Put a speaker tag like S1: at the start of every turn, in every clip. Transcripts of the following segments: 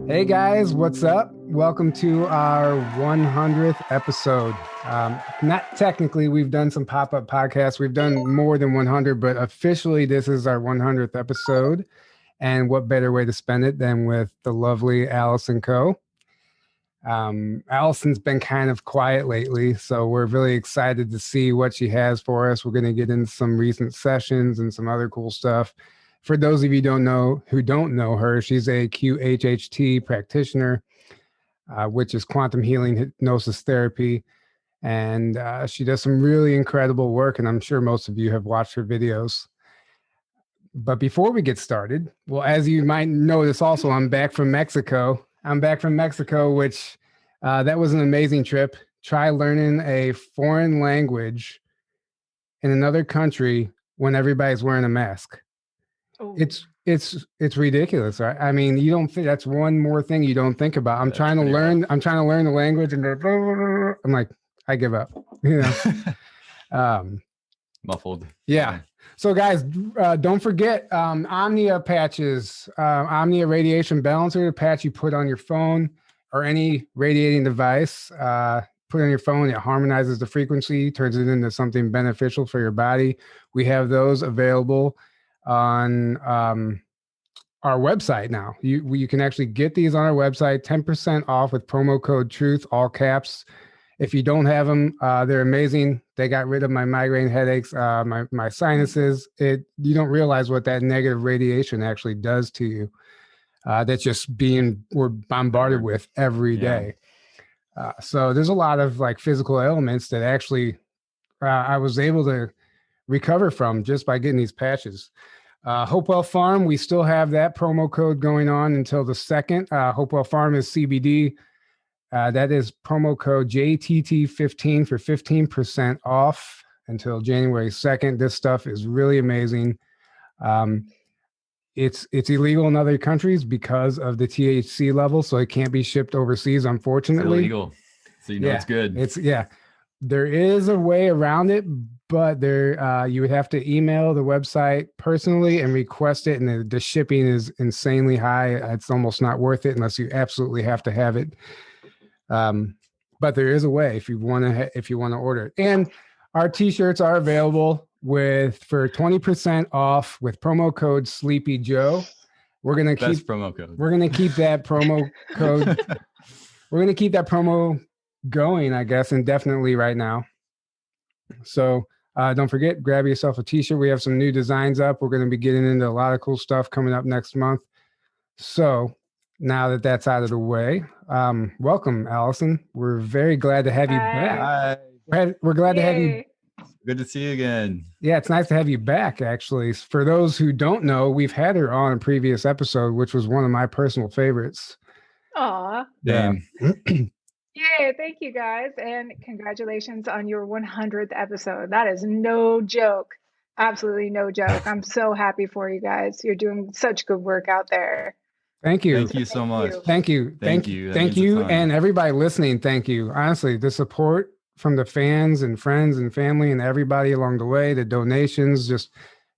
S1: Hey guys, what's up? Welcome to our 100th episode. Not technically, we've done some pop-up podcasts. We've done more than 100, but officially this is our 100th episode. And what better way to spend it than with the lovely Allison Coe? Allison's been kind of quiet lately, so we're really excited to see what she has for us. We're going to get into some recent sessions and some other cool stuff. For those of you who don't know her, she's a QHHT practitioner, which is Quantum Healing Hypnosis Therapy. And she does some really incredible work, and I'm sure most of you have watched her videos. But before we get started, well, as you might notice also, I'm back from Mexico. Which that was an amazing trip. Try learning a foreign language in another country when everybody's wearing a mask. Oh. It's ridiculous, right? I mean, you don't think that's one more thing you don't think about. I'm trying to learn the language, and I'm like, I give up. You know,
S2: muffled.
S1: Yeah. So guys, don't forget Omnia patches, Omnia radiation balancer, the patch you put on your phone or any radiating device. Put on your phone, it harmonizes the frequency, turns it into something beneficial for your body. We have those available on our website now. You can actually get these on our website, 10% off with promo code TRUTH, all caps. If you don't have them, they're amazing. They got rid of my migraine headaches, my sinuses. You don't realize what that negative radiation actually does to you. That's just we're bombarded with every day. So there's a lot of like physical ailments that actually I was able to recover from just by getting these patches. Hopewell Farm, we still have that promo code going on until the 2nd. Hopewell Farm is CBD. That is promo code JTT15 for 15% off until January 2nd. This stuff is really amazing. It's illegal in other countries because of the THC level, so it can't be shipped overseas, unfortunately.
S2: It's illegal. So it's good.
S1: There is a way around it, but you would have to email the website personally and request it, and the shipping is insanely high. It's almost not worth it unless you absolutely have to have it. But there is a way if you want to order it. And our t-shirts are available for 20% off with promo code Sleepy Joe. We're going to keep promo code. We're going to keep that promo code. We're going to keep that promo going, I guess, indefinitely right now. So don't forget, grab yourself a t-shirt. We have some new designs up. We're going to be getting into a lot of cool stuff coming up next month. So now that that's out of the way, welcome, Allison. We're very glad to have you back.
S2: Hi.
S1: We're glad to have you.
S2: Good to see you again.
S1: Yeah, it's nice to have you back, actually. For those who don't know, we've had her on a previous episode, which was one of my personal favorites.
S3: Aw.
S1: Yeah.
S3: Yay, thank you guys. And congratulations on your 100th episode. That is no joke. Absolutely no joke. I'm so happy for you guys. You're doing such good work out there.
S1: Thank you.
S2: Thank you so much.
S1: Thank you. Thank you. And everybody listening, thank you. Honestly, the support from the fans and friends and family and everybody along the way, the donations, just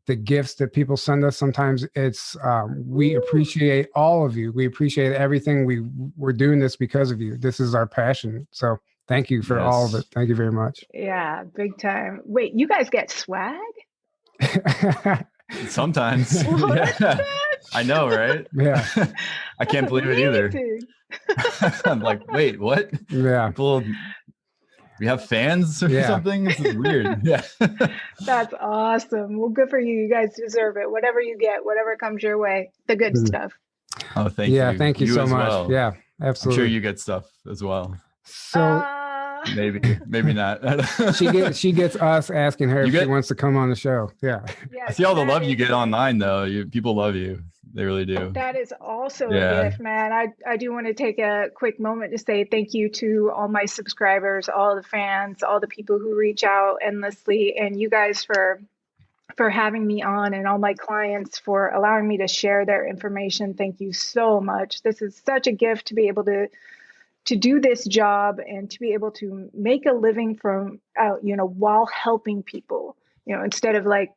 S1: the gifts that people send us. Sometimes we appreciate all of you. We appreciate everything. We're doing this because of you. This is our passion. So thank you for all of it. Thank you very much.
S3: Yeah, big time. Wait, you guys get swag?
S2: Sometimes. I know, right?
S1: Yeah.
S2: I can't believe it either. I'm like, wait, what?
S1: Yeah.
S2: People, we have fans or something? This is weird. Yeah.
S3: That's awesome. Well, good for you. You guys deserve it. Whatever you get, whatever comes your way, the good stuff.
S2: Oh, thank you.
S1: Yeah, thank you so much.
S2: Well.
S1: Yeah, absolutely.
S2: I'm sure you get stuff as well.
S1: So
S2: maybe not.
S1: she gets us asking her if she wants to come on the show. Yeah.
S2: I see all the love you get online though. People love you. They really do.
S3: That is also a gift, man. I do want to take a quick moment to say thank you to all my subscribers, all the fans, all the people who reach out endlessly, and you guys for having me on, and all my clients for allowing me to share their information. Thank you so much. This is such a gift to be able to do this job and to be able to make a living from, while helping people, instead of like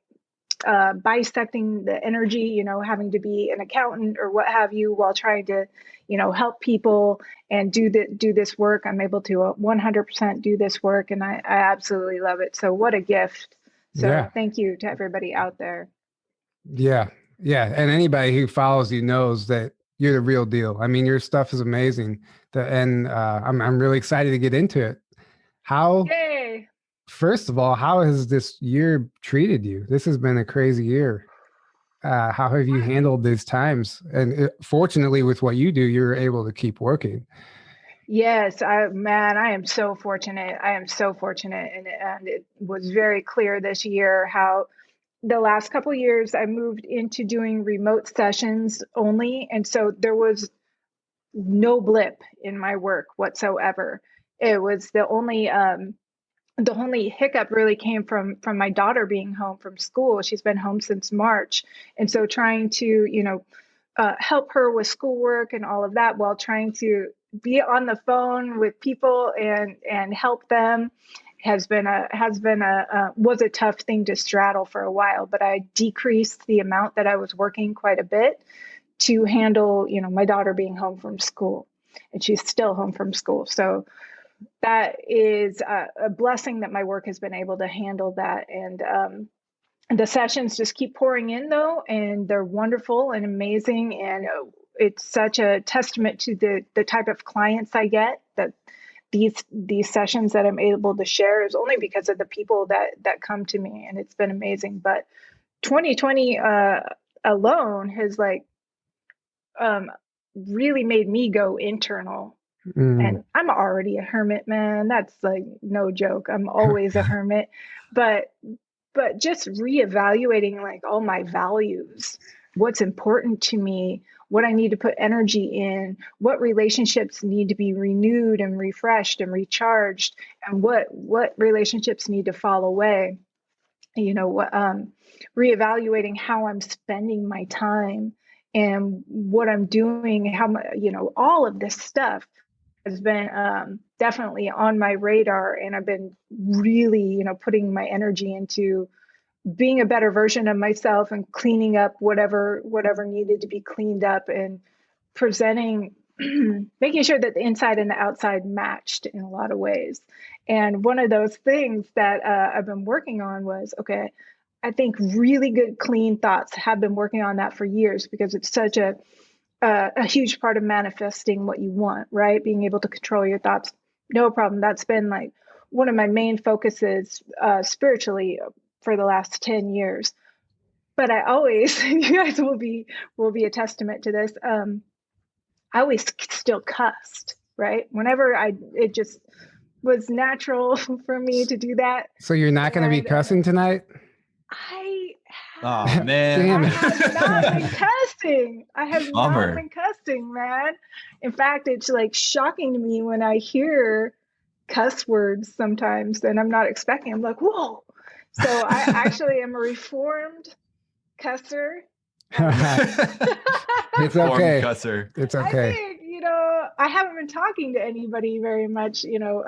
S3: bisecting the energy, you know, having to be an accountant or what have you while trying to, you know, help people and do this work. I'm able to 100% do this work, and I absolutely love it. So what a gift. So thank you to everybody out there.
S1: Yeah. Yeah. And anybody who follows you knows that you're the real deal. I mean, your stuff is amazing. And I'm really excited to get into it.
S3: Yay.
S1: First of all, how has this year treated you? This has been a crazy year. How have you handled these times? And fortunately, with what you do, you're able to keep working.
S3: Yes, I am so fortunate. I am so fortunate. And it was very clear this year how the last couple of years I moved into doing remote sessions only. And so there was no blip in my work whatsoever. It was the only hiccup really came from my daughter being home from school. She's been home since March. And so trying to, you know, help her with schoolwork and all of that while trying to be on the phone with people and help them was a tough thing to straddle for a while, but I decreased the amount that I was working quite a bit to handle, you know, my daughter being home from school, and she's still home from school. So that is a blessing that my work has been able to handle that. And the sessions just keep pouring in though, and they're wonderful and amazing. And it's such a testament to the type of clients I get, that these sessions that I'm able to share is only because of the people that come to me, and it's been amazing. But 2020 alone has really made me go internal. And I'm already a hermit, man. That's like no joke. I'm always a hermit, but just reevaluating like all my values, what's important to me, what I need to put energy in, what relationships need to be renewed and refreshed and recharged, and what relationships need to fall away. You know, reevaluating how I'm spending my time and what I'm doing, how my, you know, all of this stuff has been definitely on my radar, and I've been really, you know, putting my energy into being a better version of myself and cleaning up whatever needed to be cleaned up, and presenting, making sure that the inside and the outside matched in a lot of ways. And one of those things that I've been working on was, okay, I think really good, clean thoughts. Have been working on that for years because it's such a huge part of manifesting what you want, right? Being able to control your thoughts, no problem. That's been like one of my main focuses spiritually for the last 10 years. But I always, you guys will be a testament to this. I always still cussed, right? Whenever it just was natural for me to do that.
S1: So you're not going to be cussing tonight?
S2: Oh man!
S1: Damn it.
S3: I have not been cussing. I have not been cussing, man. In fact, it's like shocking to me when I hear cuss words sometimes, and I'm not expecting. I'm like, whoa! So I actually am a reformed cusser.
S1: It's okay.
S2: Cusser.
S1: It's okay.
S3: I think, you know, I haven't been talking to anybody very much, you know,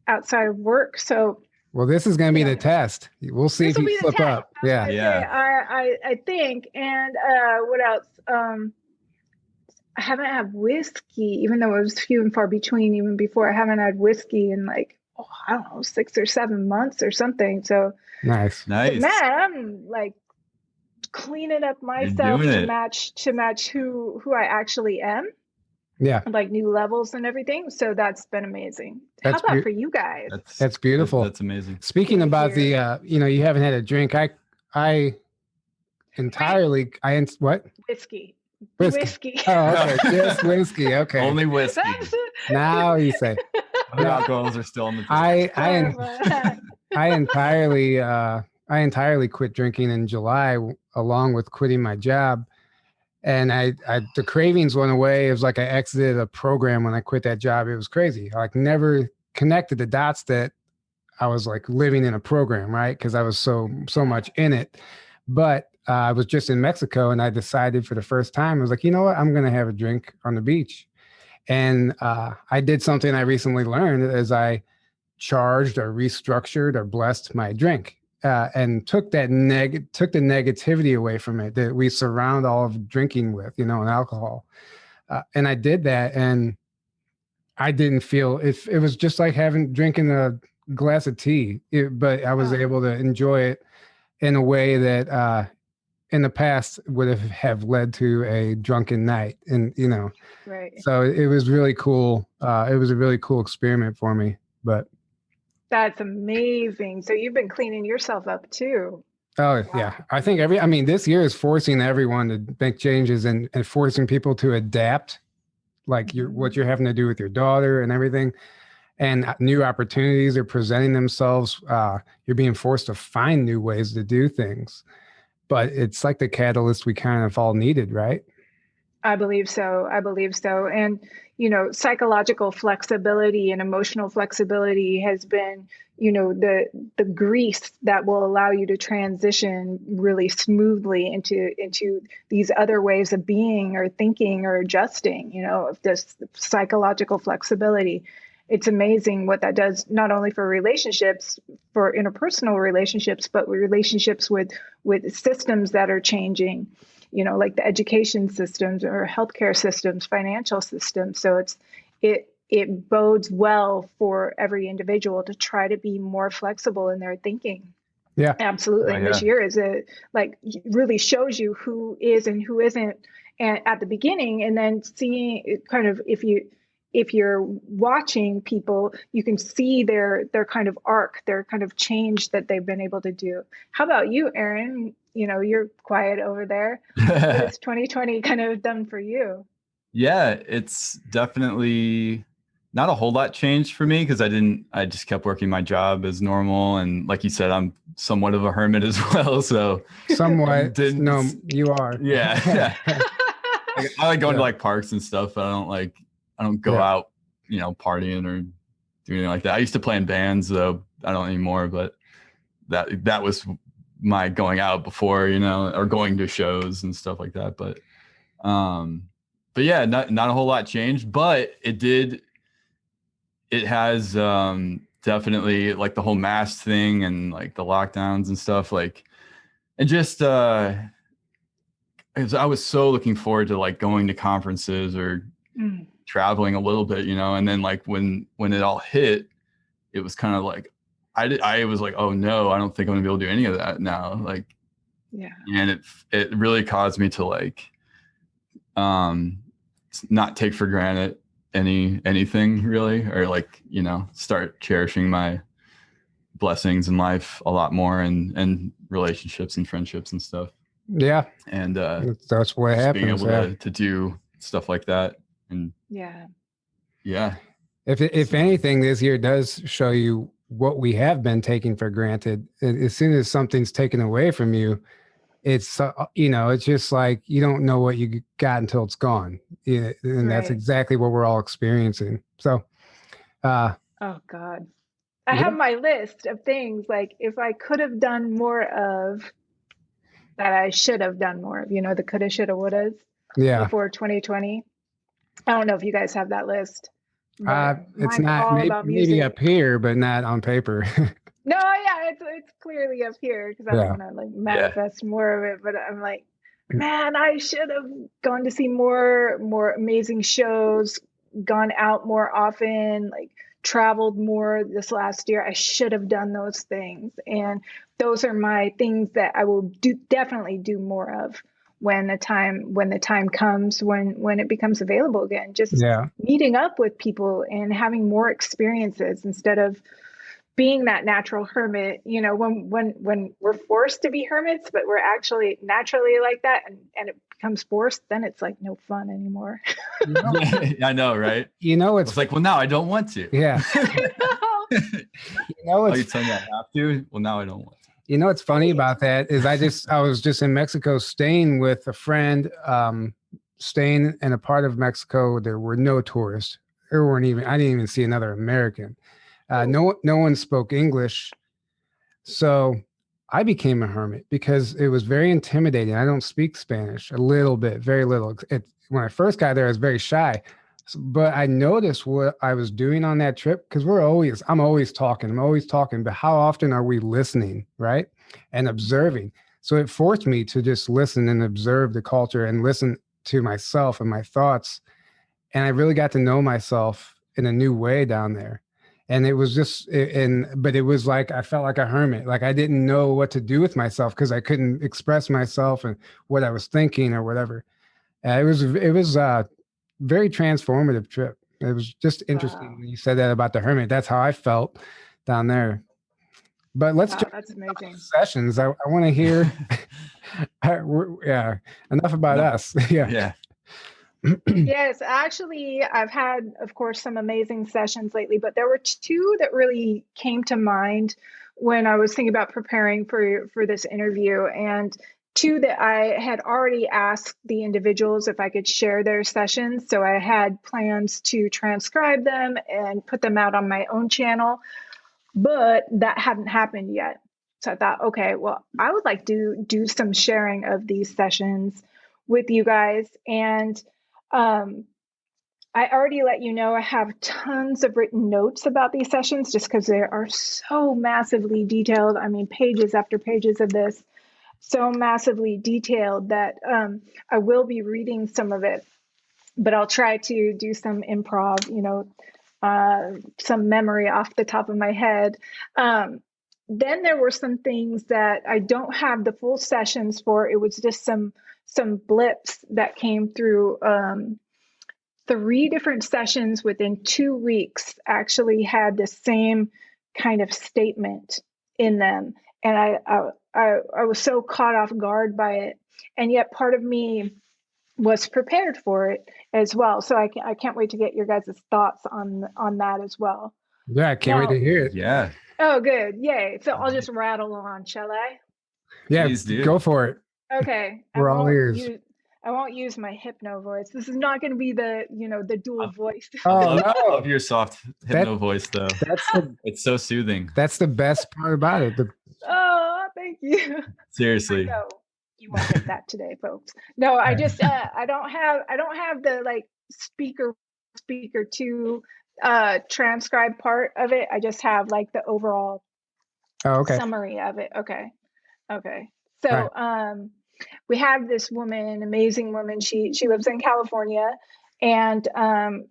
S3: outside of work. So.
S1: Well, this is going to be the test. We'll see if you flip up. Yeah.
S3: I think. And what else? I haven't had whiskey, even though it was few and far between even before. I haven't had whiskey in like, I don't know, 6 or 7 months or something. So
S1: nice.
S3: Man, I'm like cleaning up myself to match who I actually am.
S1: Yeah.
S3: Like new levels and everything. So that's been amazing. How about for you guys?
S1: That's beautiful.
S2: That's amazing.
S1: Speaking about the, you know, you haven't had a drink. I entirely, what?
S3: Whiskey.
S1: Oh, okay. Just whiskey. Okay.
S2: Only whiskey.
S1: Now you say.
S2: The alcohols are still on the
S1: I entirely quit drinking in July, along with quitting my job. And the cravings went away. It was like I exited a program when I quit that job. It was crazy. I never connected the dots that I was like living in a program, right? Because I was so much in it. But I was just in Mexico, and I decided for the first time, I was like, you know what? I'm going to have a drink on the beach. And I did something I recently learned as I charged or restructured or blessed my drink. and took the negativity away from it that we surround all of drinking with, and alcohol. And I did that, and I didn't feel it was just like drinking a glass of tea, but I was able to enjoy it in a way that in the past would have led to a drunken night. And,
S3: right.
S1: So it was really cool. It was a really cool experiment for me, but.
S3: That's amazing. So you've been cleaning yourself up too.
S1: Oh, yeah. I think this year is forcing everyone to make changes and forcing people to adapt, like what you're having to do with your daughter and everything. And new opportunities are presenting themselves. You're being forced to find new ways to do things. But it's like the catalyst we kind of all needed, right?
S3: I believe so. And, psychological flexibility and emotional flexibility has been, the grease that will allow you to transition really smoothly into these other ways of being or thinking or adjusting, of this psychological flexibility. It's amazing what that does, not only for relationships, for interpersonal relationships, but with relationships with systems that are changing, like the education systems or healthcare systems, financial systems. So it bodes well for every individual to try to be more flexible in their thinking.
S1: Yeah,
S3: absolutely. And this year is really shows you who is and who isn't at the beginning, and then seeing kind of if you're watching people, you can see their kind of arc, their kind of change that they've been able to do. How about you, Aaron? You're quiet over there. What has 2020 kind of done for you?
S2: Yeah, it's definitely not a whole lot changed for me because I just kept working my job as normal. And like you said, I'm somewhat of a hermit as well. So
S1: somewhat. No, you are.
S2: Yeah. I like going to like parks and stuff, but I don't go out, partying or do anything like that. I used to play in bands, though. I don't anymore, but that was my going out before, or going to shows and stuff like that. But yeah, not a whole lot changed, but it has definitely, like, the whole mask thing and like the lockdowns and stuff, like, and just I was so looking forward to like going to conferences or traveling a little bit, and then like when it all hit, it was kind of like I was like, oh no, I don't think I'm gonna be able to do any of that now. Like, yeah. And it really caused me to like not take for granted anything really, or like, start cherishing my blessings in life a lot more, and relationships and friendships and stuff.
S1: Yeah.
S2: And
S1: that's what happens.
S2: Being able to do stuff like that. And
S3: yeah.
S1: If anything, this year does show you what we have been taking for granted. As soon as something's taken away from you, it's it's just like you don't know what you got until it's gone. Yeah, and that's exactly what we're all experiencing. So,
S3: oh God, I have my list of things like if I could have done more of that, I should have done more of. The coulda, shoulda, wouldas.
S1: Yeah.
S3: Before 2020. I don't know if you guys have that list.
S1: It's not maybe up here, but not on paper.
S3: No, yeah, it's clearly up here because I don't want to like manifest more of it. But I'm like, man, I should have gone to see more amazing shows, gone out more often, like traveled more this last year. I should have done those things, and those are my things that I will definitely do more of when the time comes, when it becomes available again. Just meeting up with people and having more experiences instead of being that natural hermit, when we're forced to be hermits, but we're actually naturally like that, and it becomes forced, then it's like no fun anymore.
S2: I know, right? It's like, well, now I don't want to.
S1: Yeah.
S2: You're telling me I have to? Well, now I don't want to.
S1: What's funny about that is I was just in Mexico staying with a friend, staying in a part of Mexico. There were no tourists. I didn't even see another American. No one spoke English. So I became a hermit because it was very intimidating. I don't speak Spanish, a little bit, very little. When I first got there, I was very shy. But I noticed what I was doing on that trip, because I'm always talking, but how often are we listening, right? And observing. So it forced me to just listen and observe the culture and listen to myself and my thoughts. And I really got to know myself in a new way down there. And it was but it was like, I felt like a hermit. Like I didn't know what to do with myself because I couldn't express myself and what I was thinking or whatever. It was very transformative trip. It was just interesting when you said that about the hermit. That's how I felt down there. But let's
S3: that's amazing.
S1: Sessions. I want to hear. Enough about us.
S2: Yeah.
S3: Yes, actually, I've had, of course, some amazing sessions lately, but there were two that really came to mind when I was thinking about preparing for this interview, and two that I had already asked the individuals if I could share their sessions. So I had plans to transcribe them and put them out on my own channel, but that hadn't happened yet. So I thought, okay, well, I would like to do some sharing of these sessions with you guys. And I already let you know I have tons of written notes about these sessions just because they are so massively detailed. I mean, pages after pages of this, so massively detailed that I will be reading some of it, but I'll try to do some improv, some memory off the top of my head. Then there were some things that I don't have the full sessions for. It was just some blips that came through. 3 different sessions within 2 weeks actually had the same kind of statement in them. And I was so caught off guard by it. And yet part of me was prepared for it as well. So I can't wait to get your guys' thoughts on that as well.
S1: Yeah, I can't wait to hear it.
S2: Yeah.
S3: Oh, good. Yay. So I'll just rattle on, shall I?
S1: Yeah, go for it.
S3: Okay.
S1: We're all ears.
S3: I won't use my hypno voice. This is not going to be the dual voice.
S2: I love your soft hypno voice, though. It's so soothing.
S1: That's the best part about it.
S3: Oh, thank you.
S2: Seriously.
S3: No, you won't get that today, folks. No, I just I don't have the like speaker 2 transcribe part of it. I just have like the overall summary of it. Okay. So we have this woman, amazing woman. She lives in California, and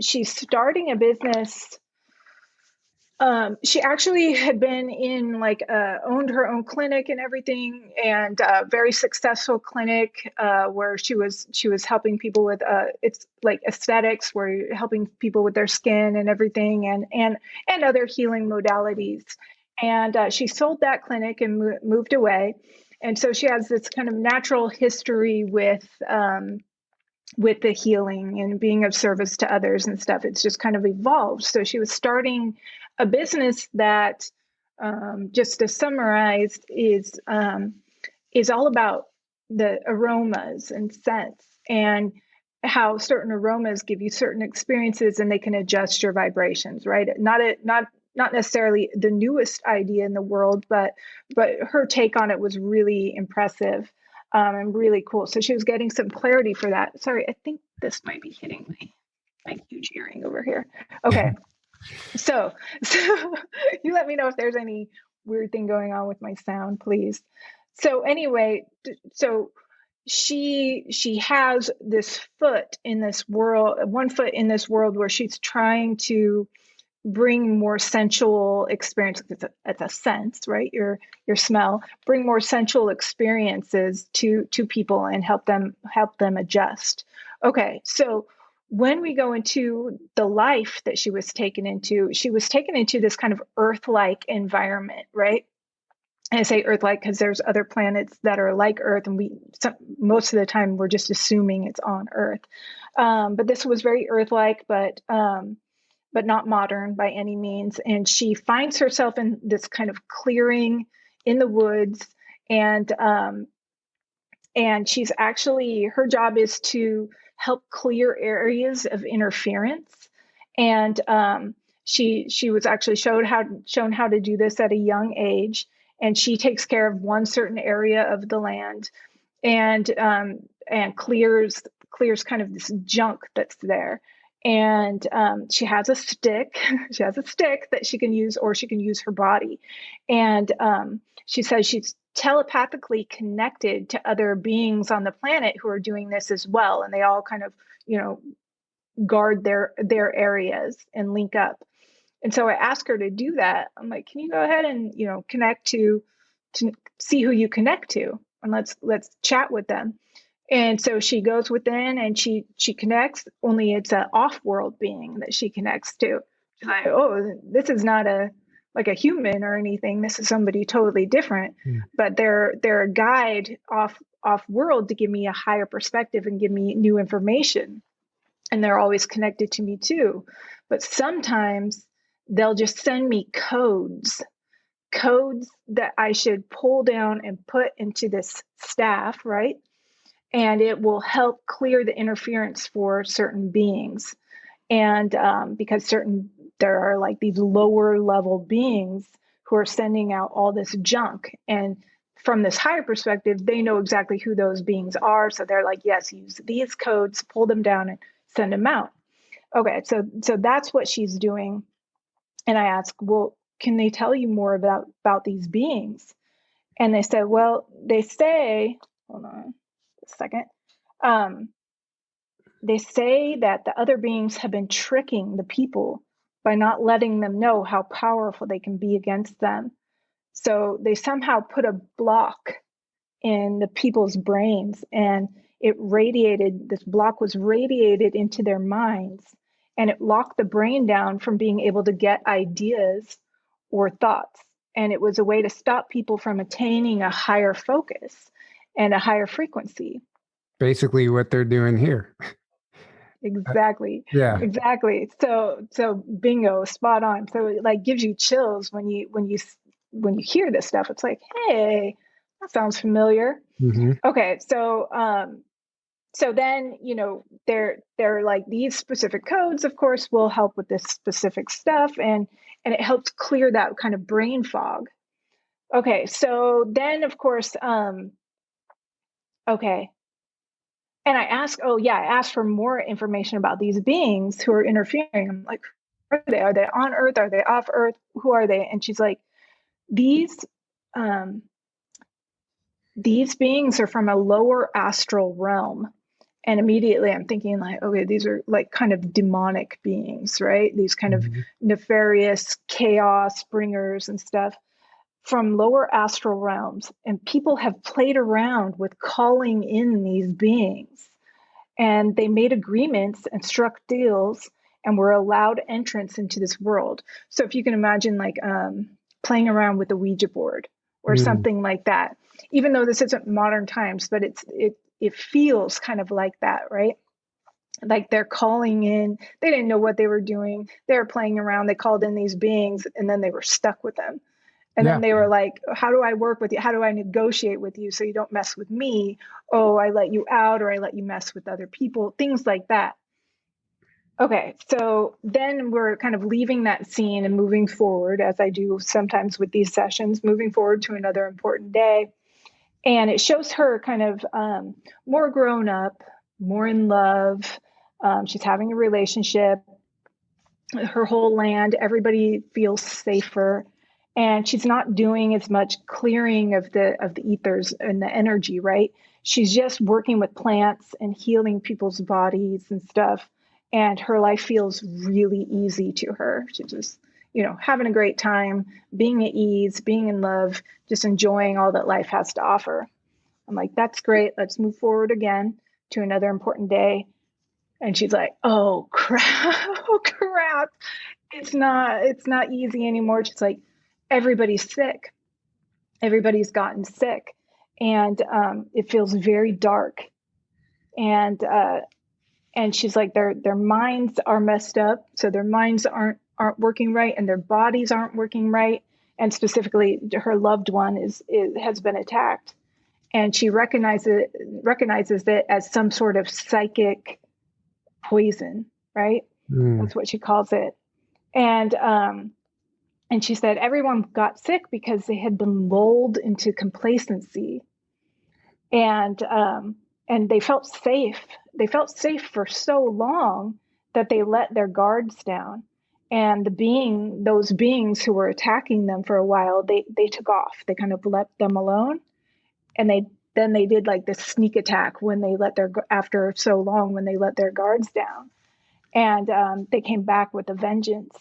S3: she's starting a business. She actually had been in owned her own clinic and everything, and a very successful clinic where she was helping people with it's like aesthetics, where you're helping people with their skin and everything, and other healing modalities. And she sold that clinic and moved away. And so she has this kind of natural history with the healing and being of service to others and stuff. It's just kind of evolved. So she was starting a business that, just to summarize, is all about the aromas and scents, and how certain aromas give you certain experiences, and they can adjust your vibrations, right? Not necessarily the newest idea in the world, but her take on it was really impressive and really cool. So she was getting some clarity for that. Sorry, I think this might be hitting my huge earring over here. Okay. So you let me know if there's any weird thing going on with my sound, please. So anyway, so she has this foot in this world, one foot in this world where she's trying to bring more sensual experience. It's a sense, right? Your smell, bring more sensual experiences to people and help them adjust. Okay. So when we go into the life that she was taken into this kind of Earth-like environment, right? And I say Earth-like because there's other planets that are like Earth, and most of the time we're just assuming it's on Earth. But this was very Earth-like, but not modern by any means. And she finds herself in this kind of clearing in the woods, and she's actually, her job is to help clear areas of interference. And she was actually shown how to do this at a young age. And she takes care of one certain area of the land, and clears kind of this junk that's there. And she has a stick. She has a stick that she can use, or she can use her body. And she says she's telepathically connected to other beings on the planet who are doing this as well. And they all kind of, guard their areas and link up. And so I asked her to do that. I'm like, can you go ahead and, connect to see who you connect to, and let's chat with them. And so she goes within and she connects, only it's an off-world being that she connects to. She's like, oh, this is not a human or anything. This is somebody totally different. But they're a guide off-world to give me a higher perspective and give me new information. And they're always connected to me too. But sometimes they'll just send me codes that I should pull down and put into this staff, right? And it will help clear the interference for certain beings. And because there are like these lower level beings who are sending out all this junk. And from this higher perspective, they know exactly who those beings are. So they're like, yes, use these codes, pull them down and send them out. Okay, so that's what she's doing. And I asked, well, can they tell you more about these beings? And they said, well, they say, hold on a second. They say that the other beings have been tricking the people by not letting them know how powerful they can be against them. So they somehow put a block in the people's brains, and this block was radiated into their minds, and it locked the brain down from being able to get ideas or thoughts. And it was a way to stop people from attaining a higher focus and a higher frequency. Basically
S1: what they're doing here.
S3: Exactly.
S1: Yeah.
S3: Exactly. So bingo, spot on. So it like gives you chills when you hear this stuff. It's like, hey, that sounds familiar.
S1: Mm-hmm.
S3: Okay. So then, they're like, these specific codes, of course, will help with this specific stuff. And it helps clear that kind of brain fog. Okay. So then, of course, okay. And I asked for more information about these beings who are interfering. I'm like, who are they? Are they on Earth? Are they off Earth? Who are they? And she's like, these beings are from a lower astral realm. And immediately I'm thinking like, okay, these are like kind of demonic beings, right? These kind of nefarious chaos bringers and stuff from lower astral realms. And people have played around with calling in these beings, and they made agreements and struck deals and were allowed entrance into this world. So if you can imagine like playing around with a Ouija board or something like that, even though this isn't modern times, but it feels kind of like that, right? Like they're calling in, they didn't know what they were doing. They were playing around. They called in these beings and then they were stuck with them. And then they were like, how do I work with you? How do I negotiate with you so you don't mess with me? Oh, I let you out, or I let you mess with other people, things like that. Okay, so then we're kind of leaving that scene and moving forward, as I do sometimes with these sessions, moving forward to another important day. And it shows her kind of more grown up, more in love. She's having a relationship. Her whole land, everybody feels safer. And she's not doing as much clearing of the ethers and the energy, right? She's just working with plants and healing people's bodies and stuff. And her life feels really easy to her. She's just, having a great time, being at ease, being in love, just enjoying all that life has to offer. I'm like, that's great. Let's move forward again to another important day. And she's like, oh crap. It's not easy anymore. She's like, everybody's sick. Everybody's gotten sick. And it feels very dark. And she's like, their minds are messed up. So their minds aren't working right, and their bodies aren't working right. And specifically, her loved one has been attacked. And she recognizes it as some sort of psychic poison, right? That's what she calls it. And she said everyone got sick because they had been lulled into complacency, and they felt safe. They felt safe for so long that they let their guards down. And those beings who were attacking them for a while, they took off. They kind of left them alone. And then they did like this sneak attack after so long, when they let their guards down. And they came back with a vengeance.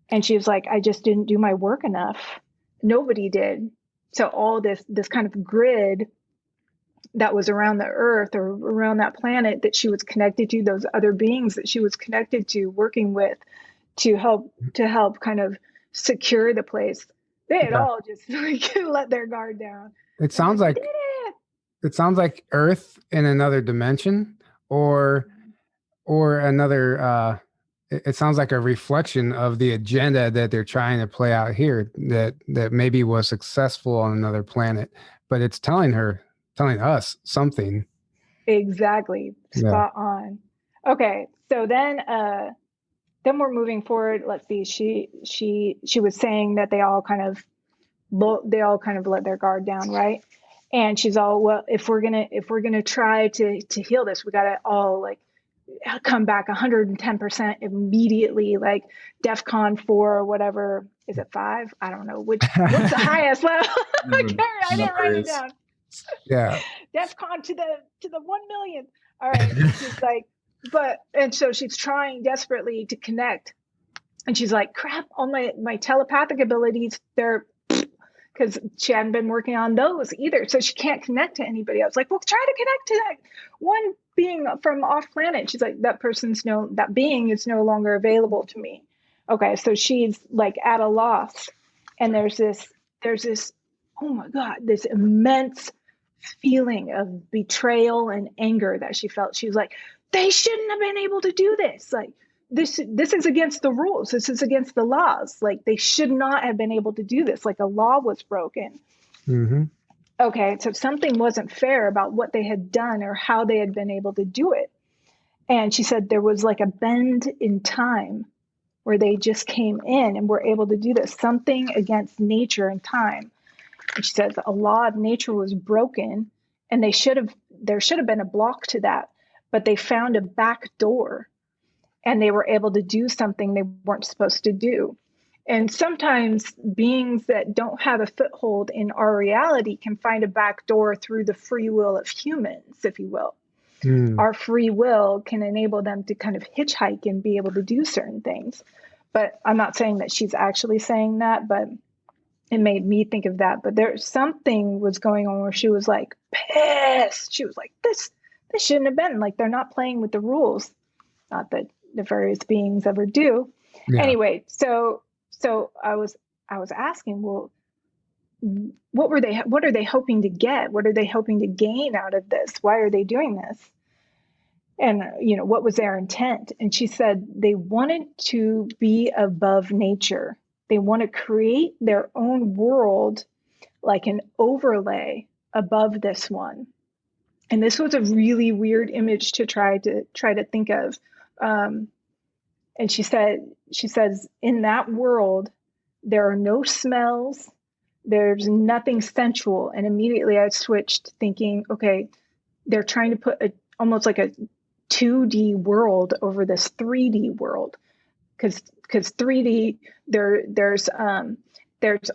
S3: And she was like, I just didn't do my work enough. Nobody did. So all this kind of grid that was around the earth or around that planet that she was connected to, those other beings that she was connected to, working with to help kind of secure the place, they had all just like let their guard down.
S1: It sounds like it sounds like Earth in another dimension, or another. It sounds like a reflection of the agenda that they're trying to play out here. That maybe was successful on another planet, but it's telling us something.
S3: Exactly, spot on. Okay, so then we're moving forward. Let's see. She was saying that they all kind of let their guard down, right? And she's all, well, if we're gonna try to heal this, we gotta all like come back 110% immediately, like DEFCON 4 or whatever. Is it 5? I don't know what's the highest level. I didn't write it down.
S1: Yeah.
S3: DEFCON to the 1 million. All right. She's like, and so she's trying desperately to connect. And she's like, crap, all my telepathic abilities, they're, because she hadn't been working on those either. So she can't connect to anybody. I was like, well, try to connect to that one being from off planet. She's like, that being is no longer available to me. Okay. So she's like at a loss. And there's this, oh my God, this immense feeling of betrayal and anger that she felt. She was like, they shouldn't have been able to do this. Like, this is against the rules. This is against the laws. Like, they should not have been able to do this. Like, a law was broken.
S1: Mm-hmm.
S3: Okay, so something wasn't fair about what they had done or how they had been able to do it. And she said there was like a bend in time where they just came in and were able to do this. Something against nature and time. And she says a law of nature was broken, and there should have been a block to that, but they found a back door. And they were able to do something they weren't supposed to do. And sometimes beings that don't have a foothold in our reality can find a back door through the free will of humans, if you will. Our free will can enable them to kind of hitchhike and be able to do certain things. But I'm not saying that she's actually saying that, but it made me think of that. But there's something was going on where she was like pissed. She was like, this shouldn't have been. Like, they're not playing with the rules. Not that the various beings ever do. Yeah. Anyway, so I was asking, well, what are they hoping to get? What are they hoping to gain out of this? Why are they doing this? And, what was their intent? And she said they wanted to be above nature. They want to create their own world, like an overlay above this one. And this was a really weird image to try to think of. And she says, in that world, there are no smells, there's nothing sensual. And immediately I switched thinking, okay, they're trying to put almost like a 2D world over this 3D world. Cause 3D, there's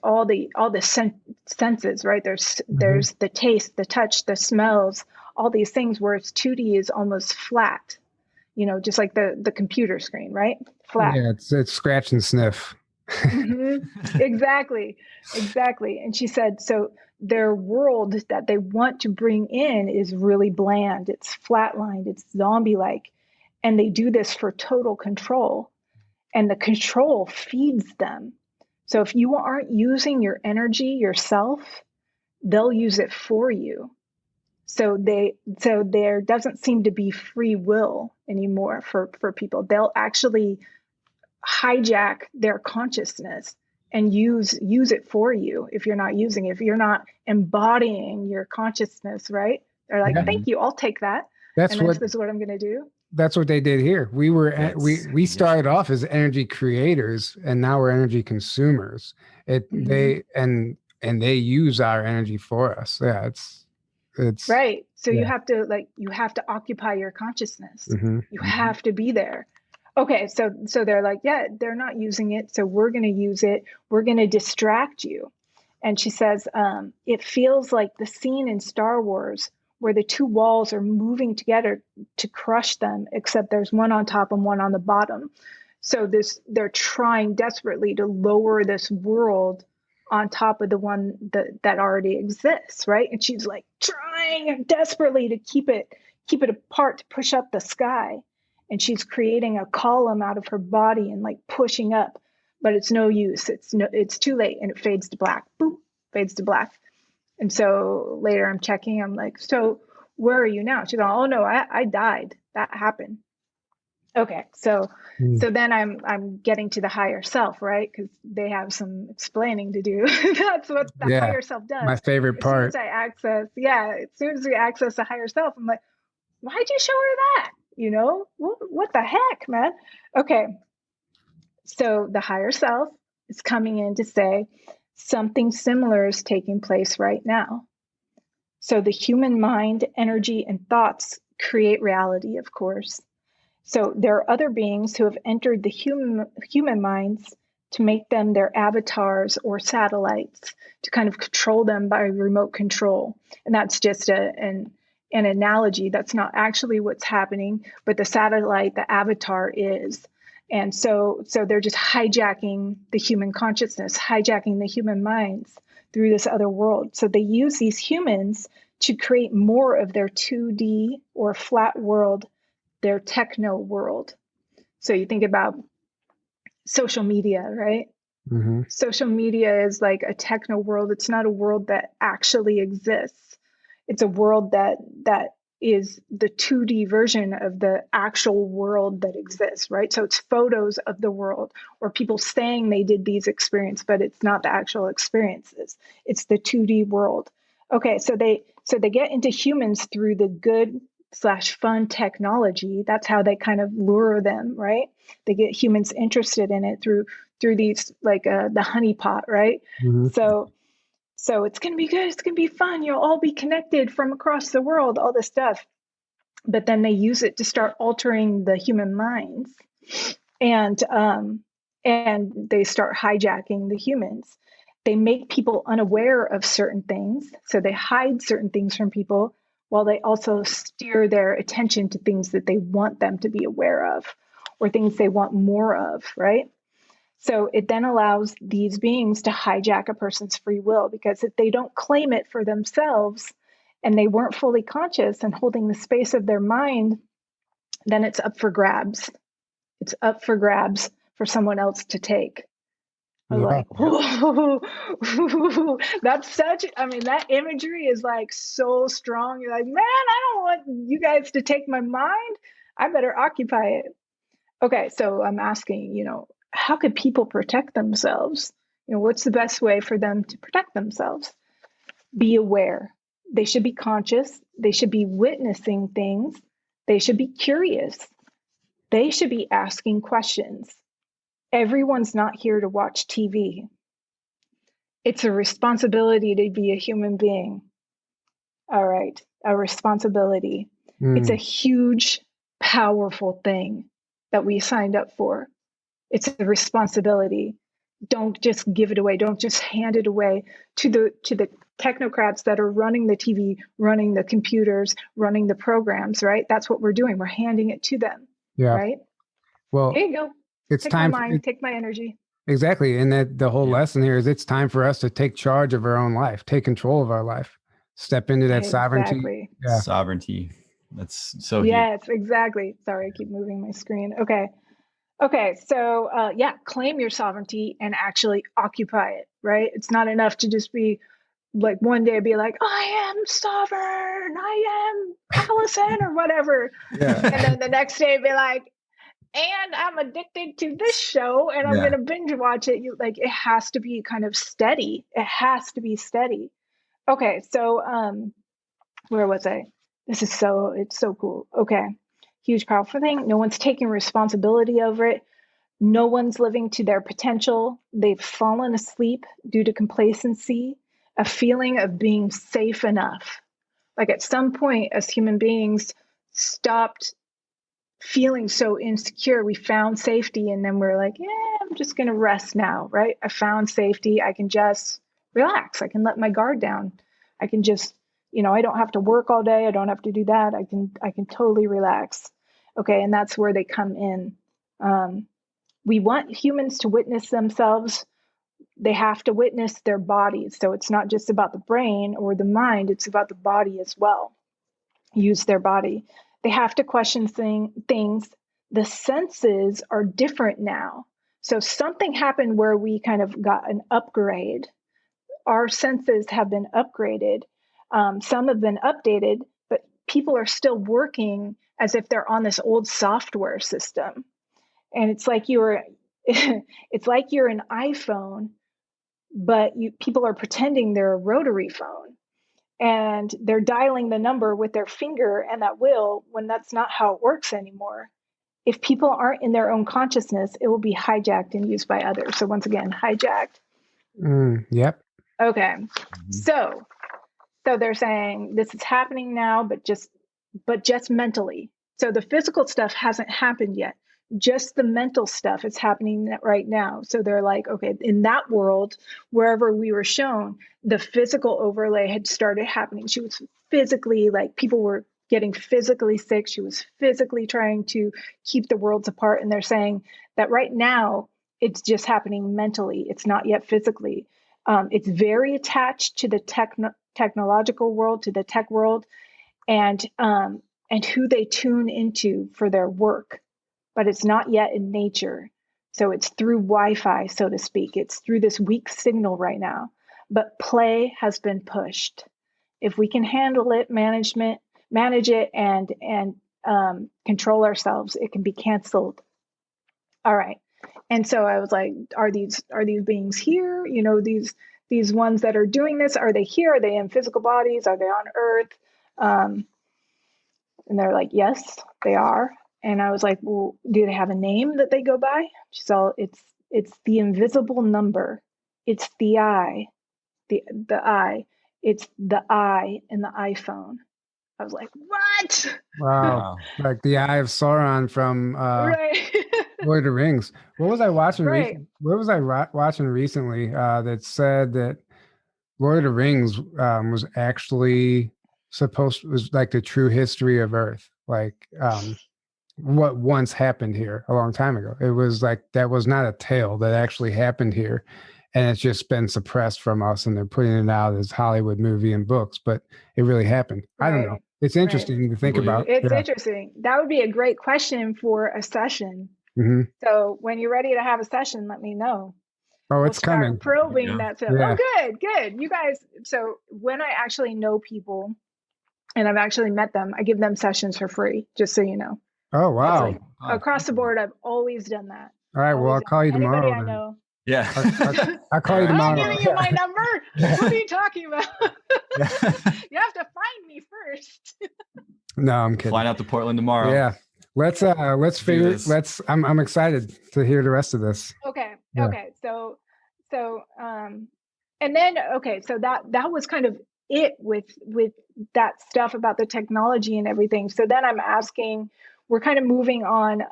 S3: all the senses, right? There's the taste, the touch, the smells, all these things, whereas 2D is almost flat. Just like the computer screen, right? Flat.
S1: Yeah, it's scratch and sniff.
S3: Mm-hmm. Exactly. And she said, so their world that they want to bring in is really bland. It's flatlined. It's zombie-like. And they do this for total control. And the control feeds them. So if you aren't using your energy yourself, they'll use it for you. So there doesn't seem to be free will anymore for people. They'll actually hijack their consciousness and use it for you if you're not using it, if you're not embodying your consciousness, right? They're like, thank you, I'll take that. This is what I'm going to do.
S1: That's what they did here. We started off as energy creators, and now we're energy consumers. They use our energy for us. Yeah, it's
S3: right. So you have to occupy your consciousness.
S1: Mm-hmm.
S3: You have to be there. Okay, so they're like, yeah, they're not using it, so we're going to use it. We're going to distract you. And she says, it feels like the scene in Star Wars where the two walls are moving together to crush them, except there's one on top and one on the bottom. So they're trying desperately to lower this world on top of the one that already exists, right? And she's like trying desperately to keep it apart, to push up the sky. And she's creating a column out of her body and like pushing up, but it's no use. It's too late, and it fades to black. Boop, fades to black. And so later I'm checking, I'm like, so where are you now? She's like, oh no, I died. That happened. Okay, so then I'm getting to the higher self, right? Because they have some explaining to do. That's what the higher self does.
S1: My favorite part.
S3: As soon as we access the higher self, I'm like, why'd you show her that? You know, what the heck, man? Okay, so the higher self is coming in to say something similar is taking place right now. So the human mind, energy, and thoughts create reality, of course. So there are other beings who have entered the human minds to make them their avatars or satellites, to kind of control them by remote control. And that's just an analogy. That's not actually what's happening, but the satellite, the avatar is. And so they're just hijacking the human consciousness, hijacking the human minds through this other world. So they use these humans to create more of their 2D or flat world, their techno world. So you think about social media, right?
S1: Mm-hmm.
S3: Social media is like a techno world. It's not a world that actually exists. It's a world that is the 2D version of the actual world that exists, right? So it's photos of the world, or people saying they did these experiences, but it's not the actual experiences. It's the 2D world. Okay, so they get into humans through the good/fun technology. That's how they kind of lure them, right? They get humans interested in it through these, like the honeypot, right?
S1: Mm-hmm.
S3: So it's going to be good. It's going to be fun. You'll all be connected from across the world, all this stuff. But then they use it to start altering the human minds, and they start hijacking the humans. They make people unaware of certain things. So they hide certain things from people, while they also steer their attention to things that they want them to be aware of, or things they want more of, right? So it then allows these beings to hijack a person's free will, because if they don't claim it for themselves and they weren't fully conscious and holding the space of their mind, then it's up for grabs. It's up for grabs for someone else to take. I was like, whoa, that's that imagery is like so strong. You're like, man, I don't want you guys to take my mind. I better occupy it. Okay, so I'm asking, how could people protect themselves? What's the best way for them to protect themselves? Be aware. They should be conscious. They should be witnessing things. They should be curious. They should be asking questions. Everyone's not here to watch TV. It's a responsibility to be a human being. All right, a responsibility. It's a huge, powerful thing that we signed up for. It's a responsibility. Don't just give it away. Don't just hand it away to the technocrats that are running the TV, running the computers, running the programs, right? That's what we're doing. We're handing it to them, right?
S1: Well,
S3: here you go.
S1: It's
S3: take
S1: time.
S3: My mind, take my energy.
S1: Exactly. And that the whole lesson here is it's time for us to take charge of our own life, take control of our life, step into that sovereignty.
S2: Yeah. Sovereignty. That's so
S3: yes, huge. Exactly. Sorry, I keep moving my screen. Okay. So claim your sovereignty and actually occupy it, right? It's not enough to just be like one day be like, I am sovereign, I am Allison or whatever. Yeah. And then the next day be like, and I'm addicted to this show and I'm going to binge watch it. It has to be kind of steady. It has to be steady. Okay. So, where was I? It's so cool. Okay. Huge, powerful thing. No one's taking responsibility over it. No one's living to their potential. They've fallen asleep due to complacency, a feeling of being safe enough. Like at some point as human beings stopped feeling so insecure. We found safety, and then we're like, yeah, I'm just going to rest now, right? I found safety. I can just relax. I can let my guard down. I can just, I don't have to work all day. I don't have to do that. I can totally relax. Okay. And that's where they come in. We want humans to witness themselves. They have to witness their bodies. So it's not just about the brain or the mind. It's about the body as well. Use their body. They have to question things. The senses are different now. So something happened where we kind of got an upgrade. Our senses have been upgraded. Some have been updated, but people are still working as if they're on this old software system. And it's like it's like you're an iPhone, but people are pretending they're a rotary phone. And they're dialing the number with their finger and that will, when that's not how it works anymore. If people aren't in their own consciousness, it will be hijacked and used by others. So once again, hijacked.
S1: Yep.
S3: Okay. So they're saying this is happening now, but just mentally. So the physical stuff hasn't happened yet. Just the mental stuff is happening right now. So they're like, okay, in that world, wherever we were shown, the physical overlay had started happening. She was physically, like, people were getting physically sick. She was physically trying to keep the worlds apart. And they're saying that right now, it's just happening mentally. It's not yet physically. It's very attached to the technological world, to the tech world, and who they tune into for their work. But it's not yet in nature. So it's through Wi-Fi, so to speak. It's through this weak signal right now. But play has been pushed. If we can handle it, manage it, and control ourselves, it can be canceled. All right. And so I was like, are these beings here? These ones that are doing this, are they here? Are they in physical bodies? Are they on Earth? And they're like, yes, they are. And I was like, well, do they have a name that they go by? She's all, it's the invisible number. It's the I, the I. It's the I in the iPhone. I was like, what?
S1: Wow. Like the Eye of Sauron from
S3: Right.
S1: Lord of the Rings. What was I watching?
S3: Right.
S1: What was I watching recently that said that Lord of the Rings was actually was like the true history of Earth, like what once happened here a long time ago. It was like that was not a tale that actually happened here, and it's just been suppressed from us, and they're putting it out as Hollywood movie and books, but it really happened. Right. I don't know. It's interesting to think about.
S3: It's interesting. That would be a great question for a session.
S1: Mm-hmm.
S3: So when you're ready to have a session, let me know.
S1: Oh, it's coming.
S3: Probing that stuff. Yeah. Oh, good. You guys. So when I actually know people and I've actually met them, I give them sessions for free, just so you know.
S1: Oh, wow.
S3: Like, across the board, I've always done that.
S1: All right. Well, I'll call you tomorrow.
S3: Anybody I know.
S2: Yeah.
S1: I'll call you tomorrow.
S3: I'm not giving you my number. What are you talking about? You have to find me first.
S1: No, I'm kidding.
S2: Flying out to Portland tomorrow.
S1: Yeah. Let's figure. I'm excited to hear the rest of this.
S3: Okay. Yeah. Okay. So, and then, okay. So that was kind of it with that stuff about the technology and everything. So then I'm asking, we're kind of moving on,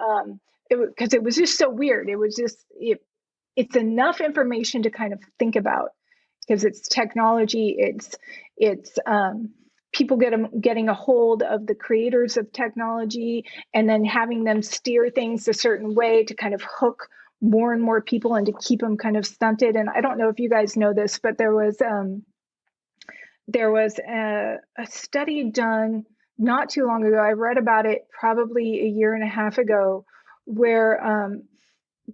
S3: because it was just so weird. It was just, it's enough information to kind of think about, because it's technology. It's people getting a hold of the creators of technology and then having them steer things a certain way to kind of hook more and more people and to keep them kind of stunted. And I don't know if you guys know this, but there was a study done not too long ago. I read about it probably a year and a half ago, where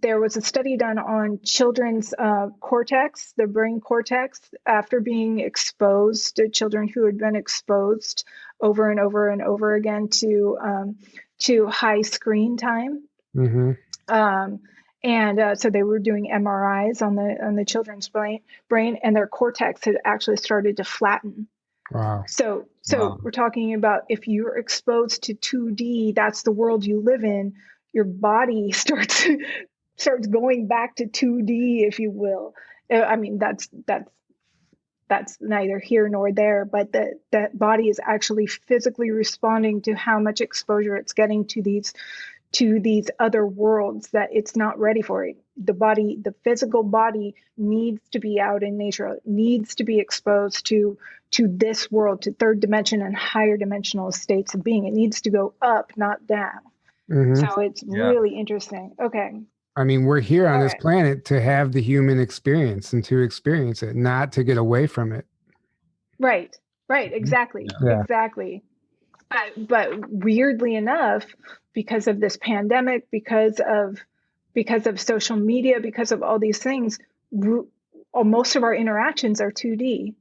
S3: there was a study done on children's cortex, the brain cortex, after being exposed to children who had been exposed over and over and over again to high screen time.
S1: Mm-hmm.
S3: So they were doing MRIs on the children's brain, and their cortex had actually started to flatten.
S1: Wow.
S3: So wow. We're talking about, if you're exposed to 2D, that's the world you live in. Your body starts going back to 2D, if you will. I mean, that's that's neither here nor there, but that body is actually physically responding to how much exposure it's getting to these other worlds that it's not ready for. The physical body needs to be out in nature, it needs to be exposed to this world, to third dimension and higher dimensional states of being. It needs to go up, not down. So it's really interesting. Okay.
S1: I mean, we're here on this planet to have the human experience and to experience it, not to get away from it.
S3: Right. Exactly. Yeah. Exactly. But weirdly enough, because of this pandemic, because of social media, because of all these things, most of our interactions are 2D.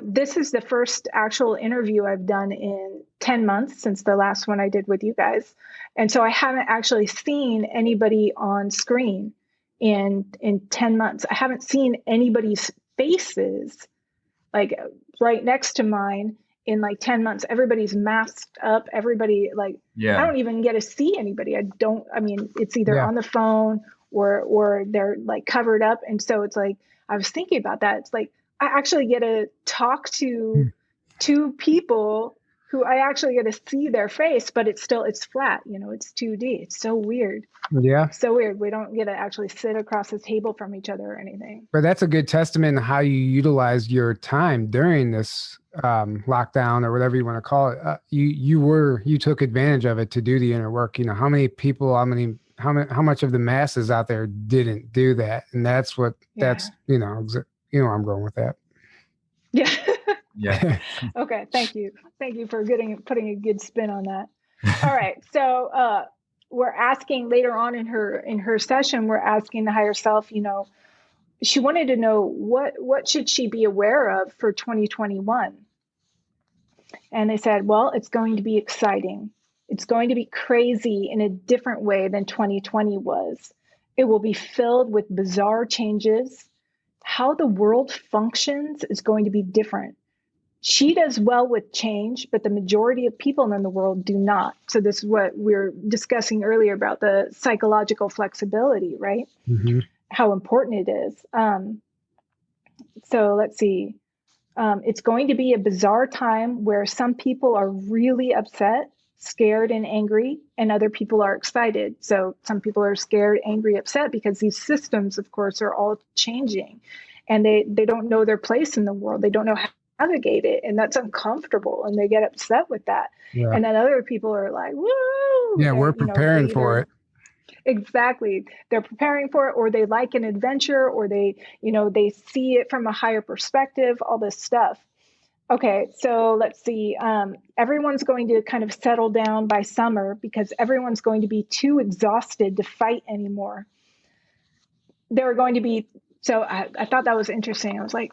S3: This is the first actual interview I've done in 10 months since the last one I did with you guys. And so I haven't actually seen anybody on screen in 10 months. I haven't seen anybody's faces like right next to mine in like 10 months. Everybody's masked up. Everybody I don't even get to see anybody. It's either on the phone or they're like covered up. And so it's like, I was thinking about that. It's like, I actually get to talk to two people who I actually get to see their face, but it's flat, it's 2D. It's so weird.
S1: Yeah.
S3: So weird. We don't get to actually sit across the table from each other or anything.
S1: But that's a good testament to how you utilized your time during this lockdown or whatever you want to call it. You took advantage of it to do the inner work. How many people, how much of the masses out there didn't do that? And that's where I'm going with that.
S3: Yeah.
S2: Yeah.
S3: Okay. Thank you for putting a good spin on that. All right. So we're asking later on in her session, we're asking the higher self, she wanted to know what should she be aware of for 2021? And they said, well, it's going to be exciting. It's going to be crazy in a different way than 2020 was. It will be filled with bizarre changes. How the world functions is going to be different. She does well with change, but the majority of people in the world do not. So this is what we were discussing earlier about the psychological flexibility, right? Mm-hmm. How important it is. So let's see. It's going to be a bizarre time where some people are really upset, scared, and angry, and other people are excited. So some people are scared, angry, upset because these systems, of course, are all changing, and they don't know their place in the world. They don't know how to navigate it, and that's uncomfortable, and they get upset with that. Yeah. And then other people are like, woo!
S1: Yeah, we're preparing for it.
S3: Exactly. They're preparing for it, or they like an adventure, or they see it from a higher perspective, all this stuff. Okay, so let's see. Everyone's going to kind of settle down by summer because everyone's going to be too exhausted to fight anymore. There are going to be, so I thought that was interesting. I was like,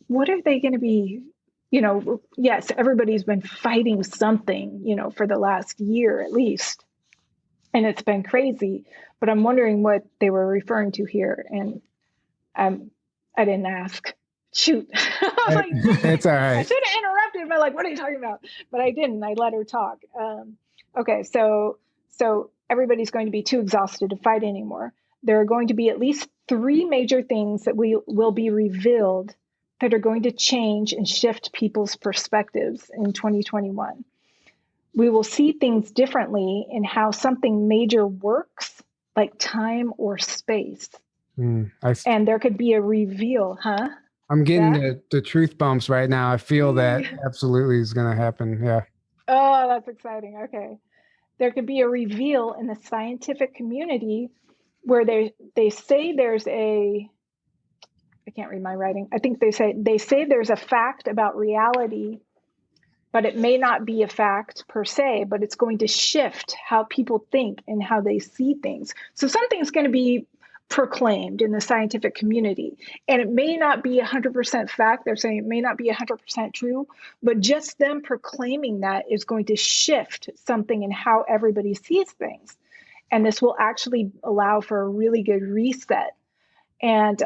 S3: what are they going to be? Yes, everybody's been fighting something, for the last year at least. And it's been crazy, but I'm wondering what they were referring to here. And I didn't ask. Shoot.
S1: It's all right.
S3: I should have interrupted, but what are you talking about? But I didn't. I let her talk. Okay, so everybody's going to be too exhausted to fight anymore. There are going to be at least 3 major things that will be revealed that are going to change and shift people's perspectives in 2021. We will see things differently in how something major works, like time or space. And there could be a reveal, huh?
S1: I'm getting the truth bumps right now. I feel that absolutely is going to happen. Yeah.
S3: Oh, that's exciting. Okay. There could be a reveal in the scientific community where they say there's I can't read my writing. I think they say there's a fact about reality, but it may not be a fact per se, but it's going to shift how people think and how they see things. So something's going to be proclaimed in the scientific community, and it may not be 100% fact. They're saying it may not be 100% true, but just them proclaiming that is going to shift something in how everybody sees things. And this will actually allow for a really good reset. And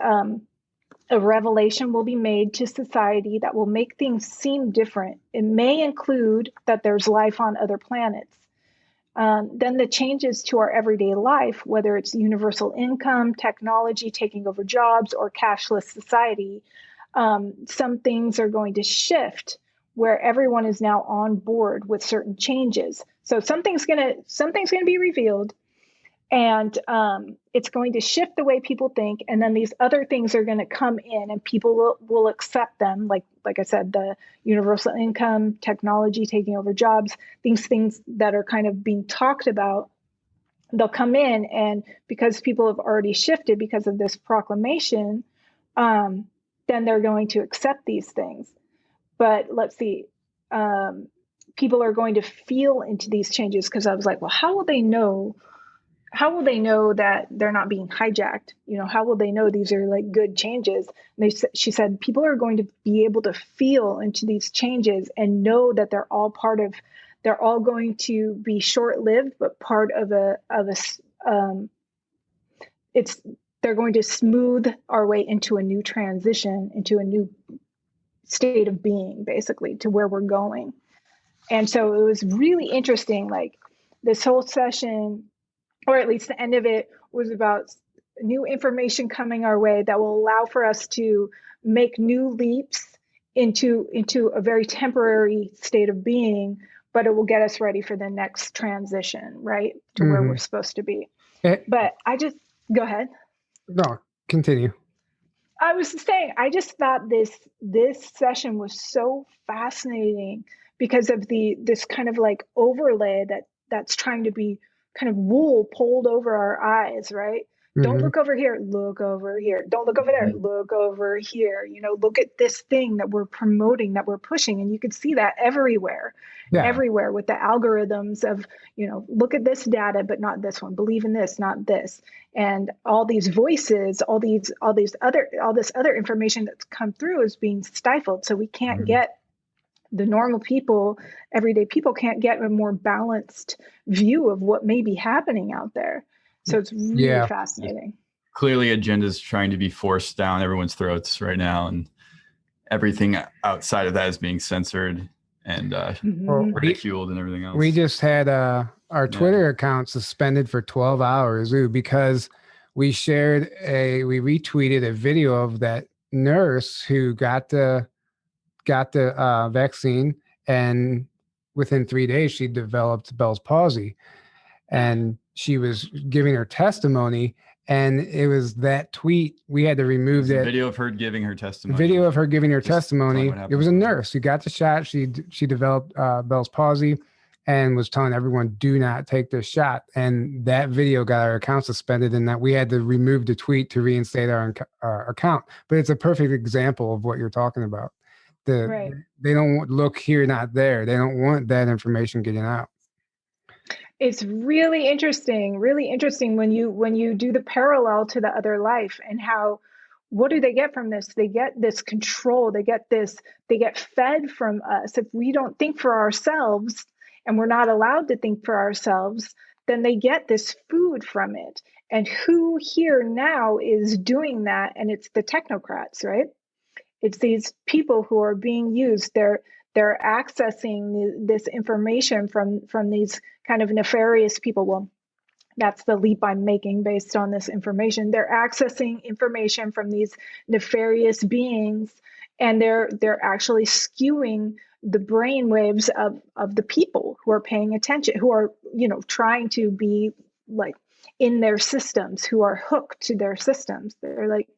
S3: a revelation will be made to society that will make things seem different. It may include that there's life on other planets. Then the changes to our everyday life, whether it's universal income, technology taking over jobs, or cashless society, some things are going to shift where everyone is now on board with certain changes. So something's gonna be revealed, and it's going to shift the way people think, and then these other things are going to come in, and people will accept them. Like I said, the universal income, technology taking over jobs, these things that are kind of being talked about, they'll come in, and because people have already shifted because of this proclamation, then they're going to accept these things. But let's see, people are going to feel into these changes, because I was like, well, how will they know that they're not being hijacked? How will they know these are like good changes? And she said, people are going to be able to feel into these changes and know that they're all going to be short-lived, but part of they're going to smooth our way into a new transition, into a new state of being, basically, to where we're going. And so it was really interesting. Like, this whole session, or at least the end of it, was about new information coming our way that will allow for us to make new leaps into a very temporary state of being, but it will get us ready for the next transition, right, to where we're supposed to be. But go ahead.
S1: No, continue.
S3: I was saying, I just thought this session was so fascinating because of this kind of like overlay that's trying to be kind of wool pulled over our eyes, right? Don't look over here, look over here. Don't look over there, look over here. Look at this thing that we're promoting, that we're pushing. And you can see that everywhere with the algorithms of, look at this data, but not this one. Believe in this, not this. And all these voices, all this other information that's come through is being stifled. So we can't get the normal people, everyday people can't get a more balanced view of what may be happening out there. So it's really fascinating.
S2: Clearly, agendas trying to be forced down everyone's throats right now, and everything outside of that is being censored and ridiculed and everything else.
S1: We just had our Twitter account suspended for 12 hours because we retweeted a video of that nurse who got the vaccine, and within 3 days she developed Bell's palsy, and she was giving her testimony, and it was that tweet. We had to remove that
S2: video of her giving her testimony.
S1: It was a nurse who got the shot. She developed Bell's palsy and was telling everyone, do not take this shot. And that video got our account suspended, and that we had to remove the tweet to reinstate our account. But it's a perfect example of what you're talking about. They don't look here, not there. They don't want that information getting out.
S3: It's really interesting when you do the parallel to the other life, and what do they get from this? They get this control. They get fed from us. If we don't think for ourselves, and we're not allowed to think for ourselves, then they get this food from it. And who here now is doing that? And it's the technocrats, right? It's these people who are being used. They're accessing this information from these kind of nefarious people. Well, that's the leap I'm making based on this information. They're accessing information from these nefarious beings, and they're actually skewing the brain waves of the people who are paying attention, who are, trying to be like in their systems, who are hooked to their systems. They're like,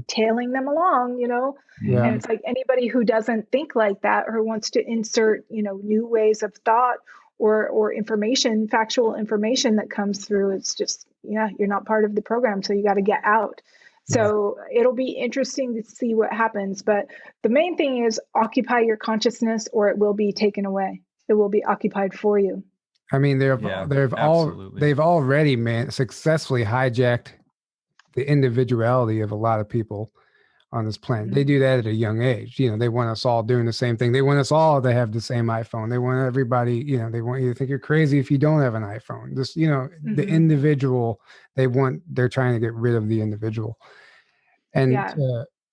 S3: tailing them along, and it's like anybody who doesn't think like that, or wants to insert, new ways of thought or information, factual information that comes through, it's just, you're not part of the program. So you got to get out. So it'll be interesting to see what happens. But the main thing is occupy your consciousness, or it will be taken away. It will be occupied for you.
S1: I mean, they've already successfully hijacked the individuality of a lot of people on this planet. They do that at a young age. They want us all doing the same thing. They want us all to have the same iPhone. They want everybody, they want you to think you're crazy if you don't have an iPhone. This, the individual, they're trying to get rid of the individual. And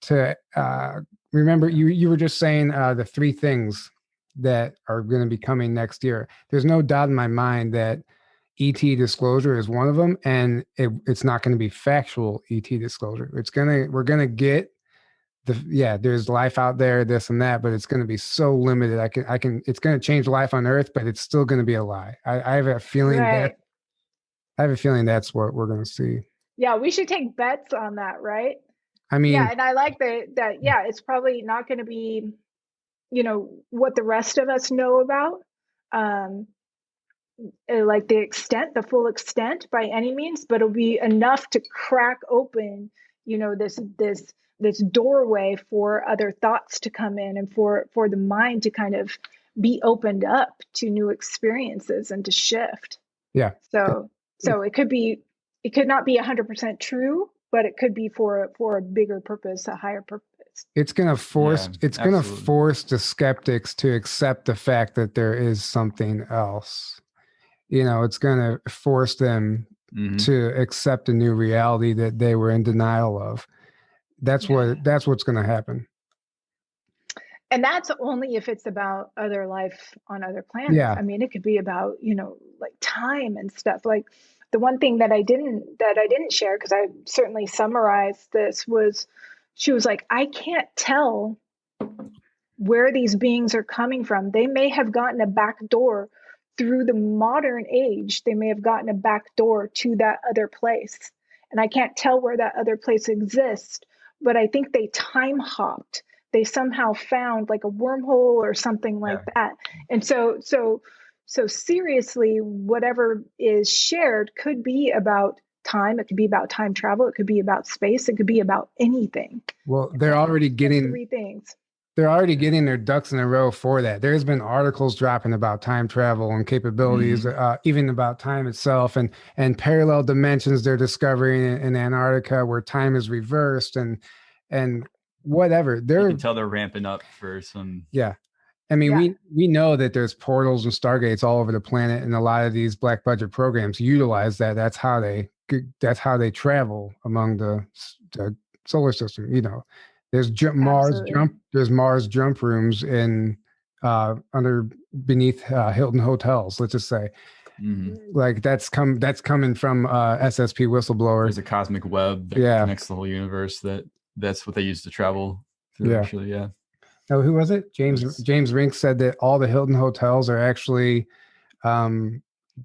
S1: to remember, you were just saying the three things that are going to be coming next year. There's no doubt in my mind that ET disclosure is one of them, and it's not going to be factual ET disclosure. We're going to get there's life out there, this and that, but it's going to be so limited. It's going to change life on Earth, but it's still going to be a lie. I have a feeling that's what we're going to see.
S3: Yeah, we should take bets on that, right?
S1: I mean,
S3: yeah, and I like that. Yeah, it's probably not going to be, what the rest of us know about, like the full extent by any means, but it'll be enough to crack open, this doorway for other thoughts to come in and for the mind to kind of be opened up to new experiences and to shift.
S1: Yeah.
S3: So it could not be 100% true, but it could be for a bigger purpose, a higher purpose.
S1: It's going to force the skeptics to accept the fact that there is something else. It's going to force them to accept a new reality that they were in denial of. That's what's going to happen.
S3: And that's only if it's about other life on other planets.
S1: Yeah.
S3: I mean, it could be about, like time and stuff. Like the one thing that I didn't share, because I certainly summarized this, was she was like, I can't tell where these beings are coming from. They may have gotten a back door through the modern age. They may have gotten a back door to that other place. And I can't tell where that other place exists, but I think they time hopped. They somehow found like a wormhole or something like that. And so seriously, whatever is shared could be about time. It could be about time travel. It could be about space. It could be about anything.
S1: Well, they're already getting
S3: three things.
S1: They're already getting their ducks in a row for that. There's been articles dropping about time travel and capabilities, even about time itself, and parallel dimensions they're discovering in Antarctica where time is reversed and whatever. You
S2: can tell they're ramping up for some.
S1: Yeah. I mean, we know that there's portals and stargates all over the planet, and a lot of these black budget programs utilize that. That's how they travel among the solar system. There's Mars jump rooms in beneath Hilton hotels. Let's just say, like that's coming from SSP whistleblowers.
S2: There's a cosmic web that connects the whole universe. That's what they use to travel through.
S1: Yeah.
S2: Actually, yeah.
S1: Oh, who was it? James Rink said that all the Hilton hotels are actually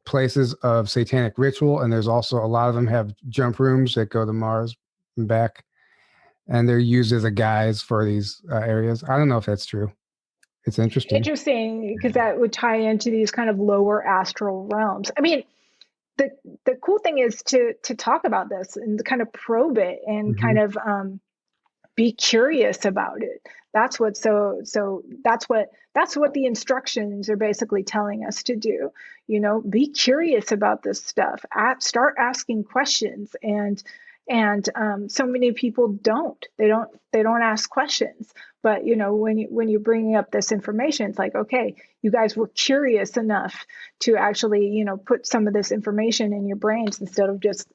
S1: places of satanic ritual, and there's also a lot of them have jump rooms that go to Mars and back. And they're used as a guise for these areas. I don't know if that's true. It's interesting.
S3: Interesting, because that would tie into these kind of lower astral realms. I mean, the cool thing is to talk about this and to kind of probe it and kind of be curious about it. That's what that's what the instructions are basically telling us to do. Be curious about this stuff. Start asking questions and so many people don't ask questions. But when you're bringing up this information, it's like, okay, you guys were curious enough to actually put some of this information in your brains instead of just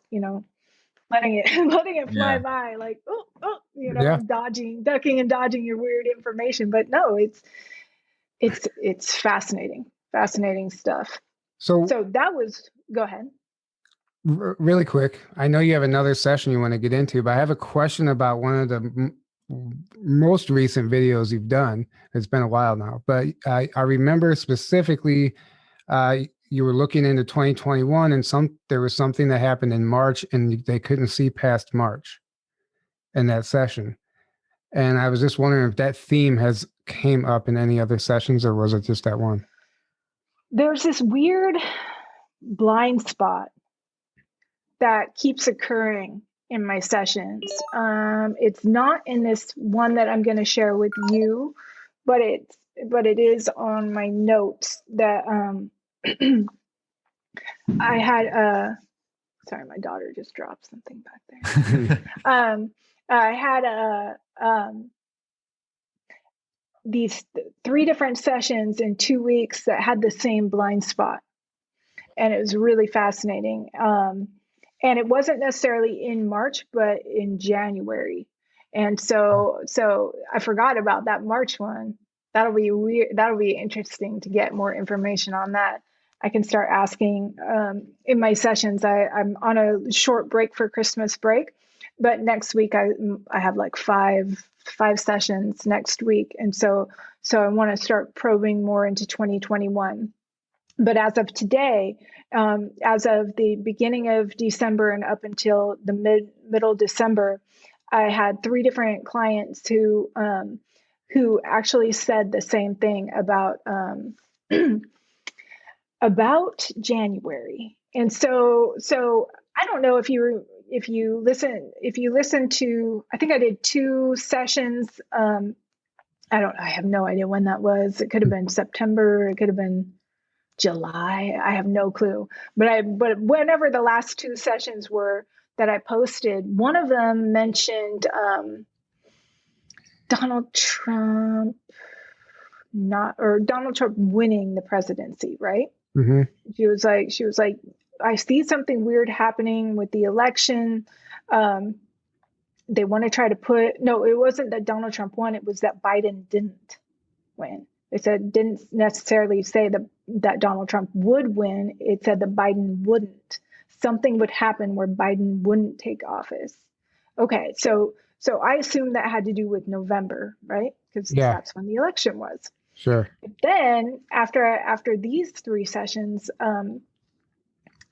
S3: letting it fly by, like ducking and dodging your weird information. But no, it's fascinating stuff. So that was, go ahead.
S1: Really quick, I know you have another session you want to get into, but I have a question about one of the most recent videos you've done. It's been a while now, but I remember specifically you were looking into 2021 and there was something that happened in March and they couldn't see past March in that session. And I was just wondering if that theme has came up in any other sessions, or was it just that one?
S3: There's this weird blind spot that keeps occurring in my sessions. It's not in this one that I'm going to share with you, but it is on my notes that I had sorry, my daughter just dropped something back there. I had these 3 different sessions in 2 weeks that had the same blind spot, and it was really fascinating. And it wasn't necessarily in March, but in January. And so I forgot about that March one. That'll be weird. That'll be interesting to get more information on that. I can start asking in my sessions. I'm on a short break for Christmas break. but next week I have like five sessions next week. And so I want to start probing more into 2021. But as of today, as of the beginning of December and up until the middle December, I had 3 different clients who actually said the same thing about about January. And so I don't know if you listen to, I think I did 2 sessions. I have no idea when that was. It could have been September. It could have been July. I have no clue. But whenever the last 2 sessions were that I posted, one of them mentioned Donald Trump winning the presidency, right?
S1: Mm-hmm.
S3: She was like, I see something weird happening with the election. They want to try to no, it wasn't that Donald Trump won. It was that Biden didn't win. They said, didn't necessarily say that Donald Trump would win. It said that Biden wouldn't. Something would happen where Biden wouldn't take office. Okay, so I assume that had to do with November, right? Because that's when the election was.
S1: Sure.
S3: But then after these 3 sessions,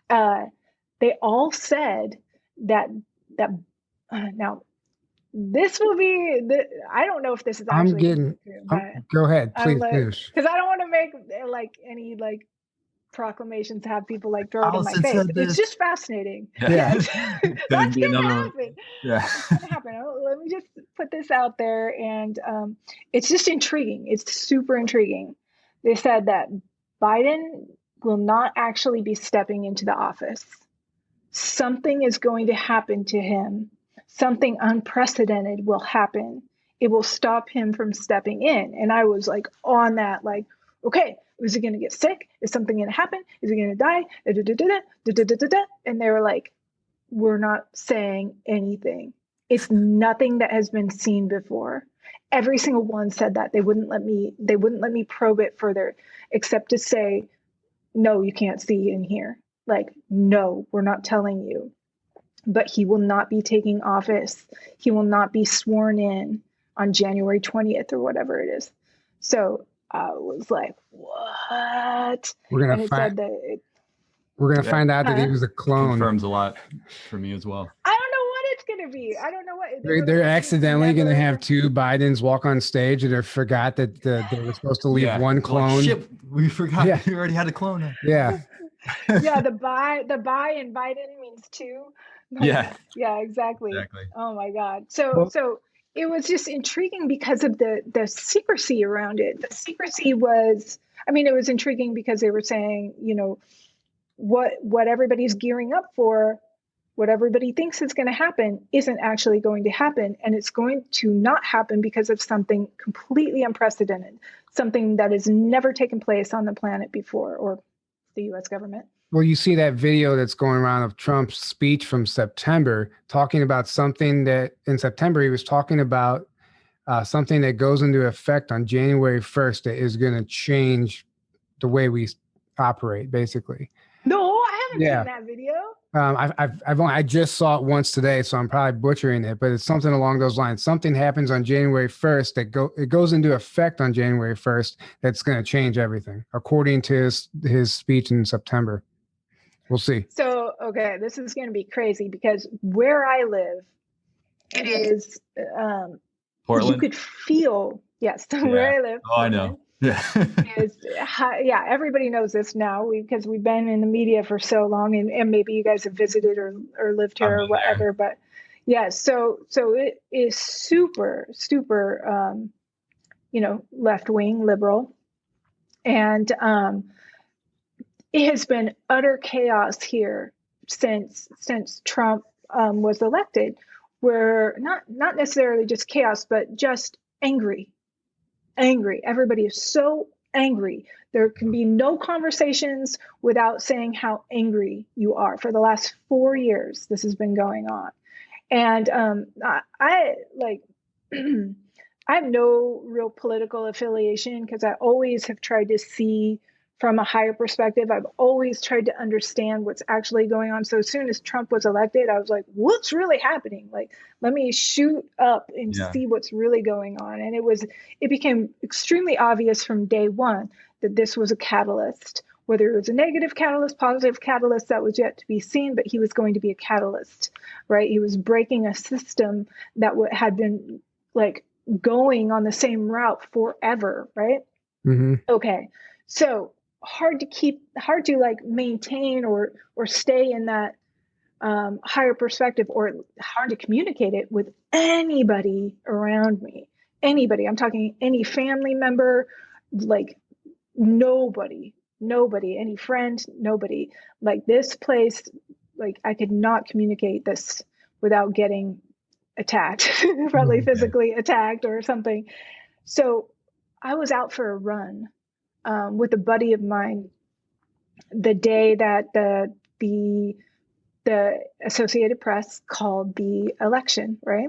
S3: they all said that now this will be I don't know if this is actually
S1: go ahead, please finish.
S3: Because I don't want to make like any like proclamations, have people like throw it in my face. It's just fascinating.
S1: Yeah.
S3: That's gonna happen.
S2: Yeah.
S3: That's gonna happen. Let me just put this out there, and it's just intriguing. It's super intriguing. They said that Biden will not actually be stepping into the office. Something is going to happen to him. Something unprecedented will happen. It will stop him from stepping in. And I was like on that, like, okay, is he going to get sick? Is something going to happen? Is he going to die? And they were like, we're not saying anything. It's nothing that has been seen before. Every single one said that. They wouldn't let me probe it further, except to say, no, you can't see in here. Like, no, we're not telling you. But he will not be taking office. He will not be sworn in on January 20th or whatever it is. So I was like, what?
S1: We're gonna find out that he was a clone.
S2: Confirms a lot for me as well.
S3: I don't know what it's gonna be. I don't know what
S1: they're accidentally gonna have 2 Bidens walk on stage, and they forgot that they were supposed to leave one clone.
S2: Like, shit, we forgot we already had a clone.
S1: Yeah.
S3: Yeah, the bi in Biden means 2. Yeah, exactly. Oh my God. So it was just intriguing because of the secrecy around it. The secrecy was, it was intriguing because they were saying, what everybody's gearing up for, what everybody thinks is going to happen isn't actually going to happen. And it's going to not happen because of something completely unprecedented, something that has never taken place on the planet before, or the U.S. government.
S1: Well, you see that video that's going around of Trump's speech from September, talking about something that in September he was talking about something that goes into effect on January 1st that is going to change the way we operate, basically.
S3: No, I haven't seen that video.
S1: I just saw it once today, so I'm probably butchering it, but it's something along those lines. Something happens on January 1st it goes into effect on January 1st that's going to change everything, according to his speech in September. We'll see.
S3: So, okay, this is going to be crazy because where I live, it is
S2: Portland.
S3: You could feel where I live.
S2: Oh, I know. Yeah.
S3: Everybody knows this now because we've been in the media for so long, and maybe you guys have visited or lived here or whatever. But so it is super left wing liberal, and it has been utter chaos here since Trump was elected. We're not necessarily just chaos, but just angry. Everybody is so angry. There can be no conversations without saying how angry you are. For the last 4 years, this has been going on. And I have no real political affiliation because I always have tried to see from a higher perspective. I've always tried to understand what's actually going on. So as soon as Trump was elected, I was like, what's really happening? Like, let me shoot up and see what's really going on. And it became extremely obvious from day one that this was a catalyst, whether it was a negative catalyst, positive catalyst, that was yet to be seen, but he was going to be a catalyst, right? He was breaking a system that had been like going on the same route forever, right?
S1: Mm-hmm.
S3: Okay. So hard to like maintain or stay in that higher perspective, or hard to communicate it with anybody around me. Anybody, I'm talking any family member, like nobody, any friend, nobody. Like this place, like I could not communicate this without getting attacked, probably physically attacked or something. So I was out for a run with a buddy of mine the day that the Associated Press called the election, right?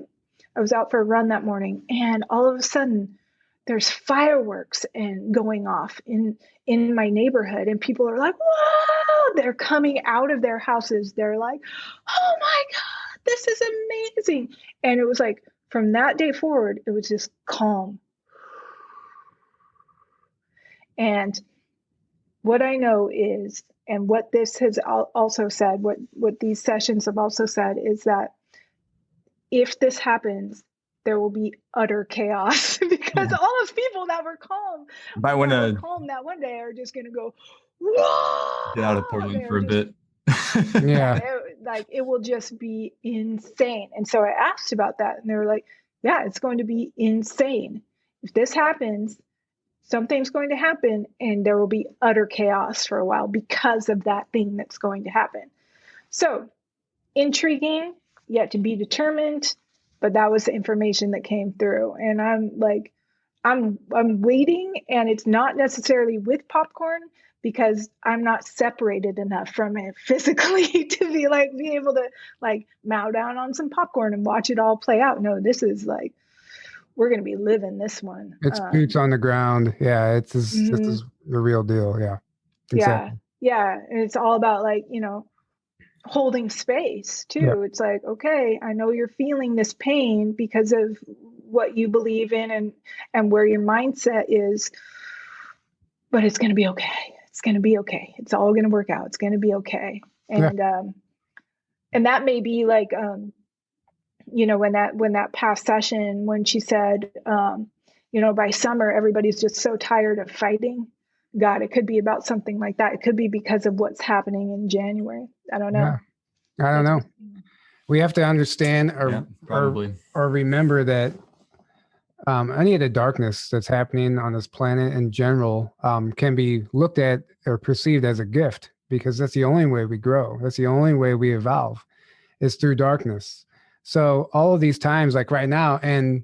S3: I was out for a run that morning, and all of a sudden there's fireworks and going off in my neighborhood, and people are like, whoa, they're coming out of their houses. They're like, oh my God, this is amazing. And it was like, from that day forward, it was just calm. And what I know is, and what this has also said, what these sessions have also said, is that if this happens, there will be utter chaos because all those people that were calm, that one day are just going to go, whoa!
S2: Get out of Portland for a bit.
S3: It will just be insane. And so I asked about that, and they were like, yeah, it's going to be insane. If this happens, something's going to happen, and there will be utter chaos for a while because of that thing that's going to happen. So intriguing, yet to be determined, but that was the information that came through. And I'm like, I'm waiting, and it's not necessarily with popcorn because I'm not separated enough from it physically to be able to like mow down on some popcorn and watch it all play out. No, this is like, we're going to be living this one.
S1: It's boots on the ground. Yeah. This is the real deal. Yeah. Exactly.
S3: Yeah. And it's all about like, holding space too. Yeah. It's like, okay, I know you're feeling this pain because of what you believe in and where your mindset is, but it's going to be okay. It's going to be okay. It's all going to work out. It's going to be okay. And, and that may be like, when that past session, when she said, by summer, everybody's just so tired of fighting. God, it could be about something like that. It could be because of what's happening in January. I don't know.
S1: Yeah. I don't know. We have to understand or remember that any of the darkness that's happening on this planet in general can be looked at or perceived as a gift, because that's the only way we grow. That's the only way we evolve, is through darkness. So all of these times, like right now, and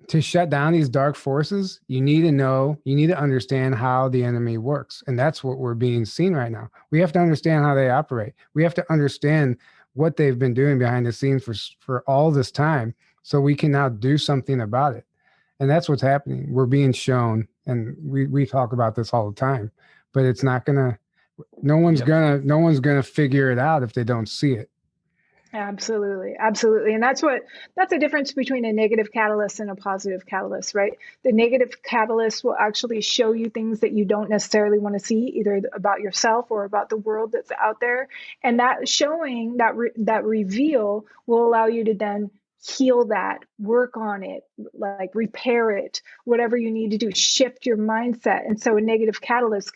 S1: to shut down these dark forces, you need to understand how the enemy works. And that's what we're being seen right now. We have to understand how they operate. We have to understand what they've been doing behind the scenes for all this time, so we can now do something about it. And that's what's happening. We're being shown, and we talk about this all the time, but it's not no one's gonna figure it out if they don't see it.
S3: Absolutely. And that's the difference between a negative catalyst and a positive catalyst, right? The negative catalyst will actually show you things that you don't necessarily want to see, either about yourself or about the world that's out there. And that showing, that reveal, will allow you to then heal that, work on it, like repair it, whatever you need to do, shift your mindset. And so a negative catalyst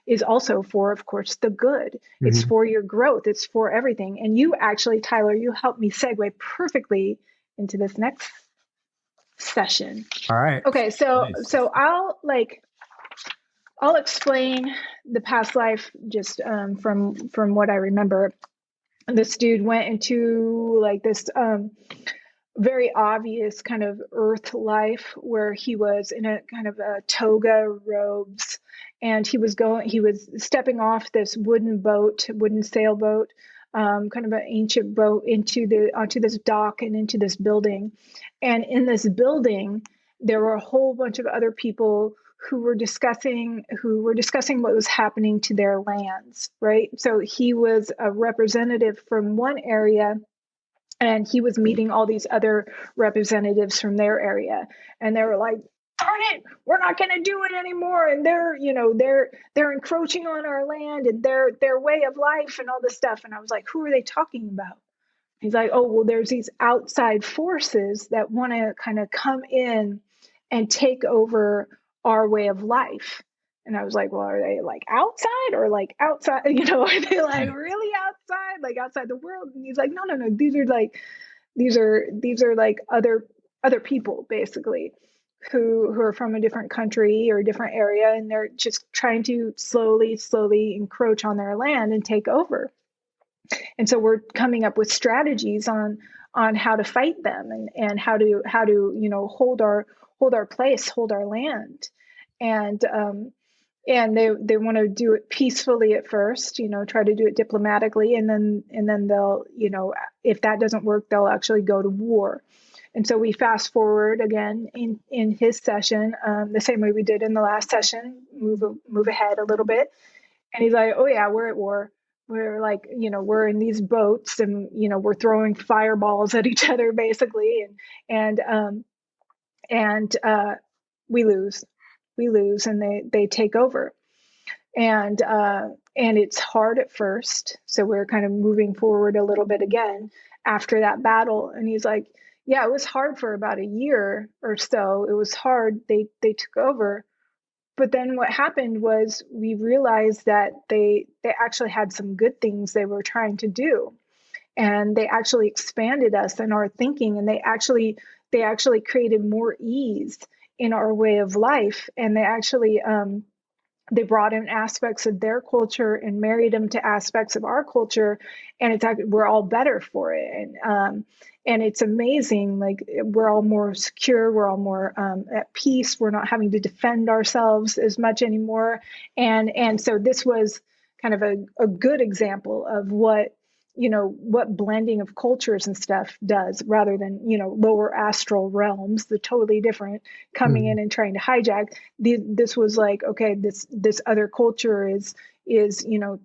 S3: is also for, of course, the good. Mm-hmm. It's for your growth. It's for everything. And you actually, Tyler, you helped me segue perfectly into this next session.
S1: All right.
S3: Okay. So I'll explain the past life just from what I remember. This dude went into like this very obvious kind of earth life where he was in a kind of a toga robes, and he was stepping off this wooden sailboat, kind of an ancient boat, onto this dock and into this building. And in this building, there were a whole bunch of other people who were discussing what was happening to their lands, right? So he was a representative from one area, and he was meeting all these other representatives from their area, and they were like, darn it, we're not going to do it anymore, and they're encroaching on our land and their way of life and all this stuff. And I was like, who are they talking about? He's like, oh, well, there's these outside forces that want to kind of come in and take over our way of life. And I was like, well, are they like outside or like outside? Are they like really outside, like outside the world? And he's like, no. These are like other people, basically, who are from a different country or a different area, and they're just trying to slowly encroach on their land and take over. And so we're coming up with strategies on how to fight them and how to hold our place, hold our land. And they want to do it peacefully at first, try to do it diplomatically, and then they'll, if that doesn't work, they'll actually go to war. And so we fast forward again in his session, the same way we did in the last session, move ahead a little bit. And he's like, oh yeah, we're at war. We're like, we're in these boats, and, we're throwing fireballs at each other, basically. And we lose, and they take over. And it's hard at first. So we're kind of moving forward a little bit again after that battle. And he's like, yeah, it was hard for about a year or so. It was hard. They took over. But then what happened was we realized that they actually had some good things they were trying to do. And they actually expanded us in our thinking, and they actually created more ease in our way of life. And they actually they brought in aspects of their culture and married them to aspects of our culture, and we're all better for it. And it's amazing. Like, we're all more secure. We're all more at peace. We're not having to defend ourselves as much anymore. And so this was kind of a good example of what blending of cultures and stuff does, rather than, lower astral realms, the totally different, coming in and trying to hijack. This was like, okay, this other culture is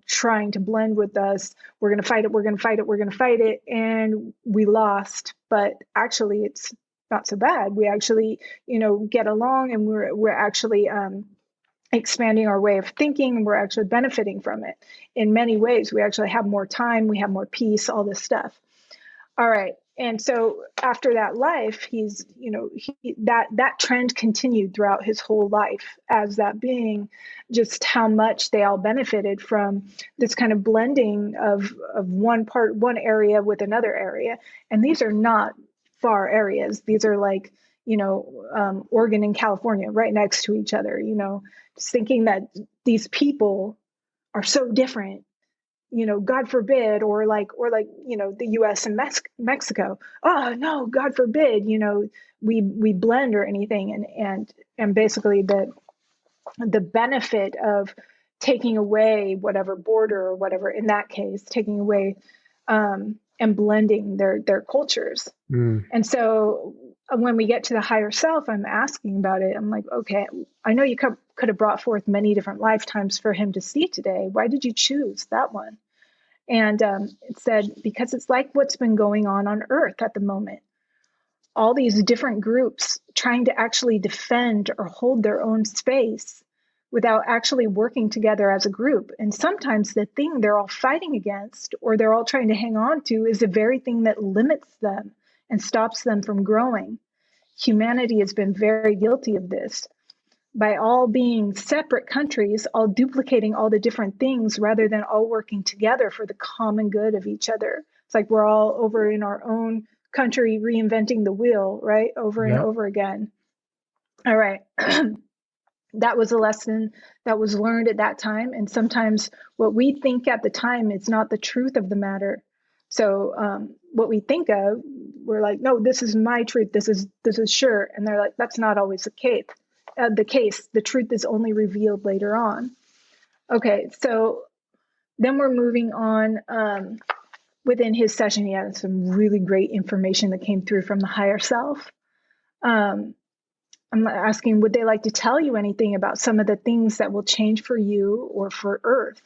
S3: trying to blend with us. We're going to fight it. And we lost, but actually it's not so bad. We actually, get along, and we're actually, expanding our way of thinking, and we're actually benefiting from it in many ways. We actually have more time, we have more peace, all this stuff. All right. And so after that life, that trend continued throughout his whole life, as that being, just how much they all benefited from this kind of blending of one area with another area. And these are not far areas. These are like, Oregon and California right next to each other, just thinking that these people are so different, God forbid, or like, the US and Mexico. Oh no, God forbid, we blend or anything. And basically the benefit of taking away whatever border or whatever, in that case, taking away, and blending their cultures. And so when we get to the higher self, I'm asking about it. I'm like, okay, I know you could have brought forth many different lifetimes for him to see today. Why did you choose that one? And it said, because it's like what's been going on Earth at the moment. All these different groups trying to actually defend or hold their own space without actually working together as a group. And sometimes the thing they're all fighting against, or they're all trying to hang on to, is the very thing that limits them and stops them from growing. Humanity has been very guilty of this. By all being separate countries, all duplicating all the different things rather than all working together for the common good of each other. It's like we're all over in our own country reinventing the wheel, right? Over and over again. All right. That was a lesson that was learned at that time. And sometimes what we think at the time is not the truth of the matter. So what we think of, we're like, no, this is my truth. This is sure. And they're like, that's not always the case. The truth is only revealed later on. Okay, so then we're moving on. Within his session, he had some really great information that came through from the higher self. I'm asking, would they like to tell you anything about some of the things that will change for you or for Earth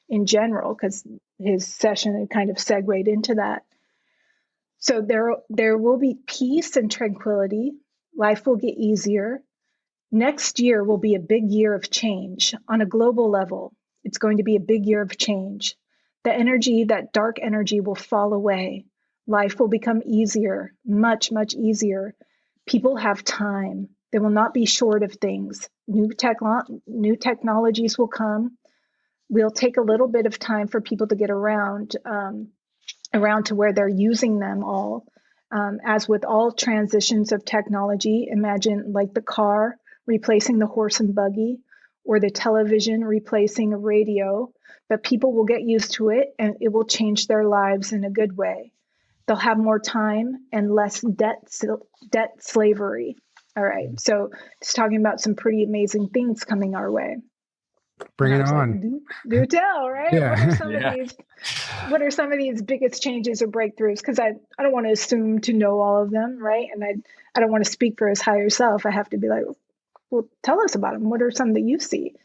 S3: in general? Because his session had kind of segued into that. So there will be peace and tranquility. Life will get easier. Next year will be a big year of change on a global level. It's going to be a big year of change. The energy, that dark energy, will fall away. Life will become easier, much, much easier. People have time. They will not be short of things. New technologies will come. We'll take a little bit of time for people to get around to where they're using them all. As with all transitions of technology, imagine like the car replacing the horse and buggy, or the television replacing a radio, but people will get used to it and it will change their lives in a good way. They'll have more time and less debt slavery. All right. So it's talking about some pretty amazing things coming our way.
S1: Bring it on.
S3: Like, do tell, right?
S1: Yeah.
S3: What are some of these biggest changes or breakthroughs? Because I don't want to assume to know all of them, right? And I don't want to speak for his higher self. I have to be like, well, tell us about them. What are some that you see?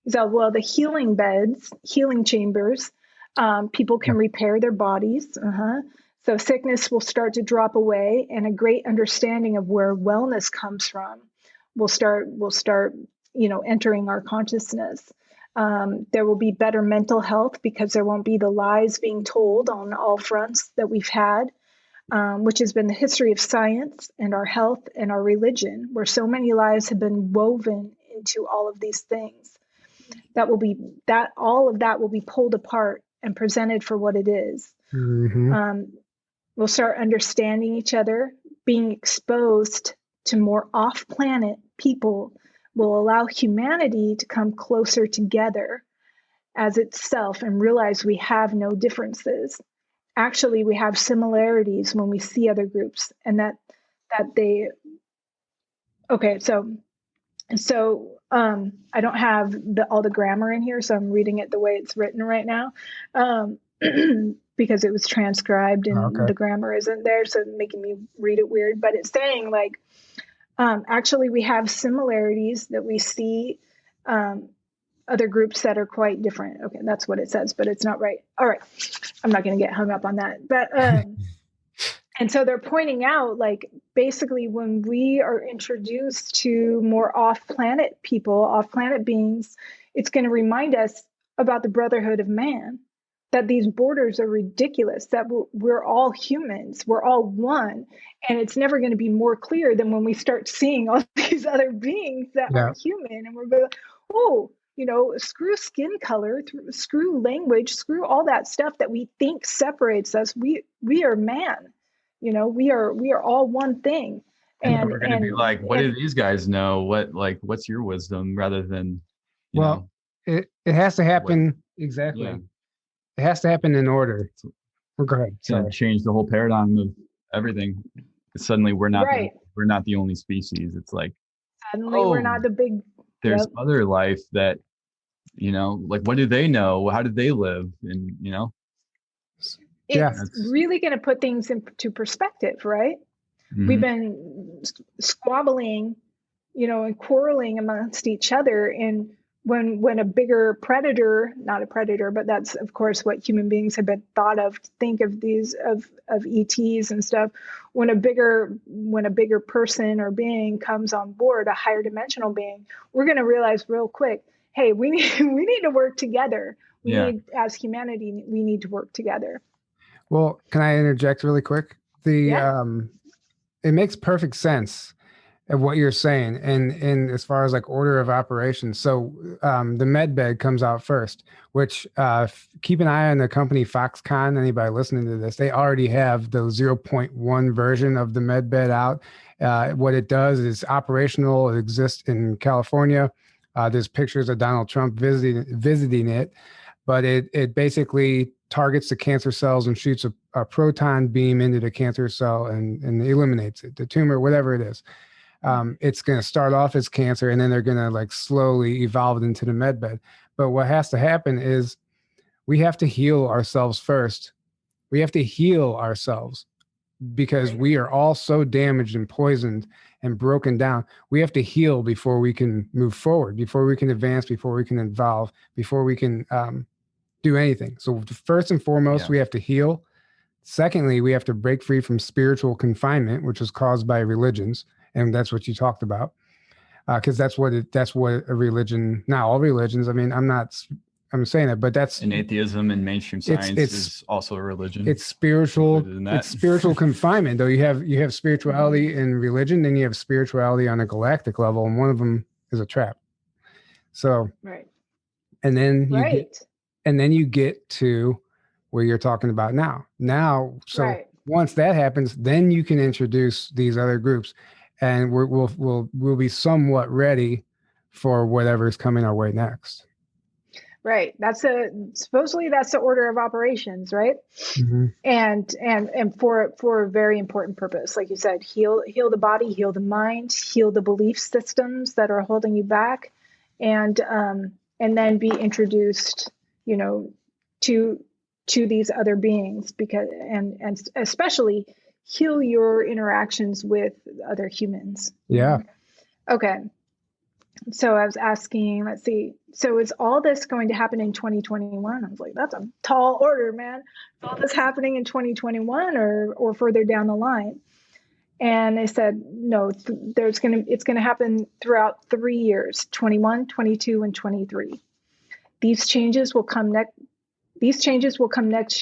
S3: So, well, the healing beds, healing chambers, people can repair their bodies. So sickness will start to drop away, and a great understanding of where wellness comes from will start, entering our consciousness. There will be better mental health because there won't be the lies being told on all fronts that we've had, which has been the history of science and our health and our religion, where so many lies have been woven into all of these things. All of that will be pulled apart and presented for what it is. We'll start understanding each other. Being exposed to more off-planet people will allow humanity to come closer together as itself and realize we have no differences. Actually, we have similarities when we see other groups, and that they. Okay, so I don't have all the grammar in here, so I'm reading it the way it's written right now. Because it was transcribed and the grammar isn't there, so it's making me read it weird. But it's saying like, actually, we have similarities that we see other groups that are quite different. Okay, that's what it says, but it's not right. All right, I'm not going to get hung up on that. But and so they're pointing out, like, basically when we are introduced to more off-planet people, off-planet beings, it's going to remind us about the brotherhood of man. That these borders are ridiculous, that we're all humans, we're all one. And it's never going to be more clear than when we start seeing all these other beings that aren't human. And we're like, oh, screw skin color, screw language, screw all that stuff that we think separates us. We are man, we are all one thing.
S2: And we're going to be like, what do these guys know? What's your wisdom, rather than,
S1: it has to happen. Exactly. Yeah. It has to happen in order. Go ahead.
S2: It's going to change the whole paradigm of everything. Suddenly we're not the only species. It's like,
S3: suddenly we're not the big.
S2: There's other life that, like, what do they know? How did they live? And
S3: it's really going to put things into perspective, right? Mm-hmm. We've been squabbling, and quarreling amongst each other, and when a bigger predator, not a predator, but that's of course what human beings have been thought of to think of these of ETs and stuff. When a bigger person or being comes on board, a higher dimensional being, we're going to realize real quick, hey, we need to work together. As humanity, we need to work together.
S1: Well, can I interject really quick? It makes perfect sense of what you're saying, and as far as like order of operations. So the med bed comes out first, which keep an eye on the company Foxconn. Anybody listening to this, they already have the 0.1 version of the med bed out. What it does is operational. It exists in California. There's pictures of Donald Trump visiting it, but it basically targets the cancer cells and shoots a proton beam into the cancer cell and eliminates it, the tumor, whatever it is. It's going to start off as cancer, and then they're going to like slowly evolve it into the med bed. But what has to happen is we have to heal ourselves first. We have to heal ourselves. because we are all so damaged and poisoned and broken down. We have to heal before we can move forward, before we can advance, before we can evolve, before we can do anything. So first and foremost, we have to heal. Secondly, we have to break free from spiritual confinement, which is caused by religions. And that's what you talked about. Because that's what a religion, not all religions. I mean, I'm saying that, but that's
S2: and atheism and mainstream science is also a religion.
S1: It's spiritual. It's spiritual confinement, though. You have spirituality in religion, then you have spirituality on a galactic level, and one of them is a trap. So,
S3: right,
S1: and then you get to where you're talking about now. Once that happens, then you can introduce these other groups, and we'll be somewhat ready for whatever's coming our way next.
S3: Right. Supposedly that's the order of operations, right?
S1: Mm-hmm.
S3: And for a very important purpose, like you said, heal the body, heal the mind, heal the belief systems that are holding you back, and then be introduced, to these other beings, because and especially heal your interactions with other humans.
S1: Yeah.
S3: Okay. So I was asking, let's see. So is all this going to happen in 2021? I was like, that's a tall order, man. Is all this happening in 2021 or further down the line? And they said, no, it's going to happen throughout 3 years, 21, 22, and 23. These changes will come next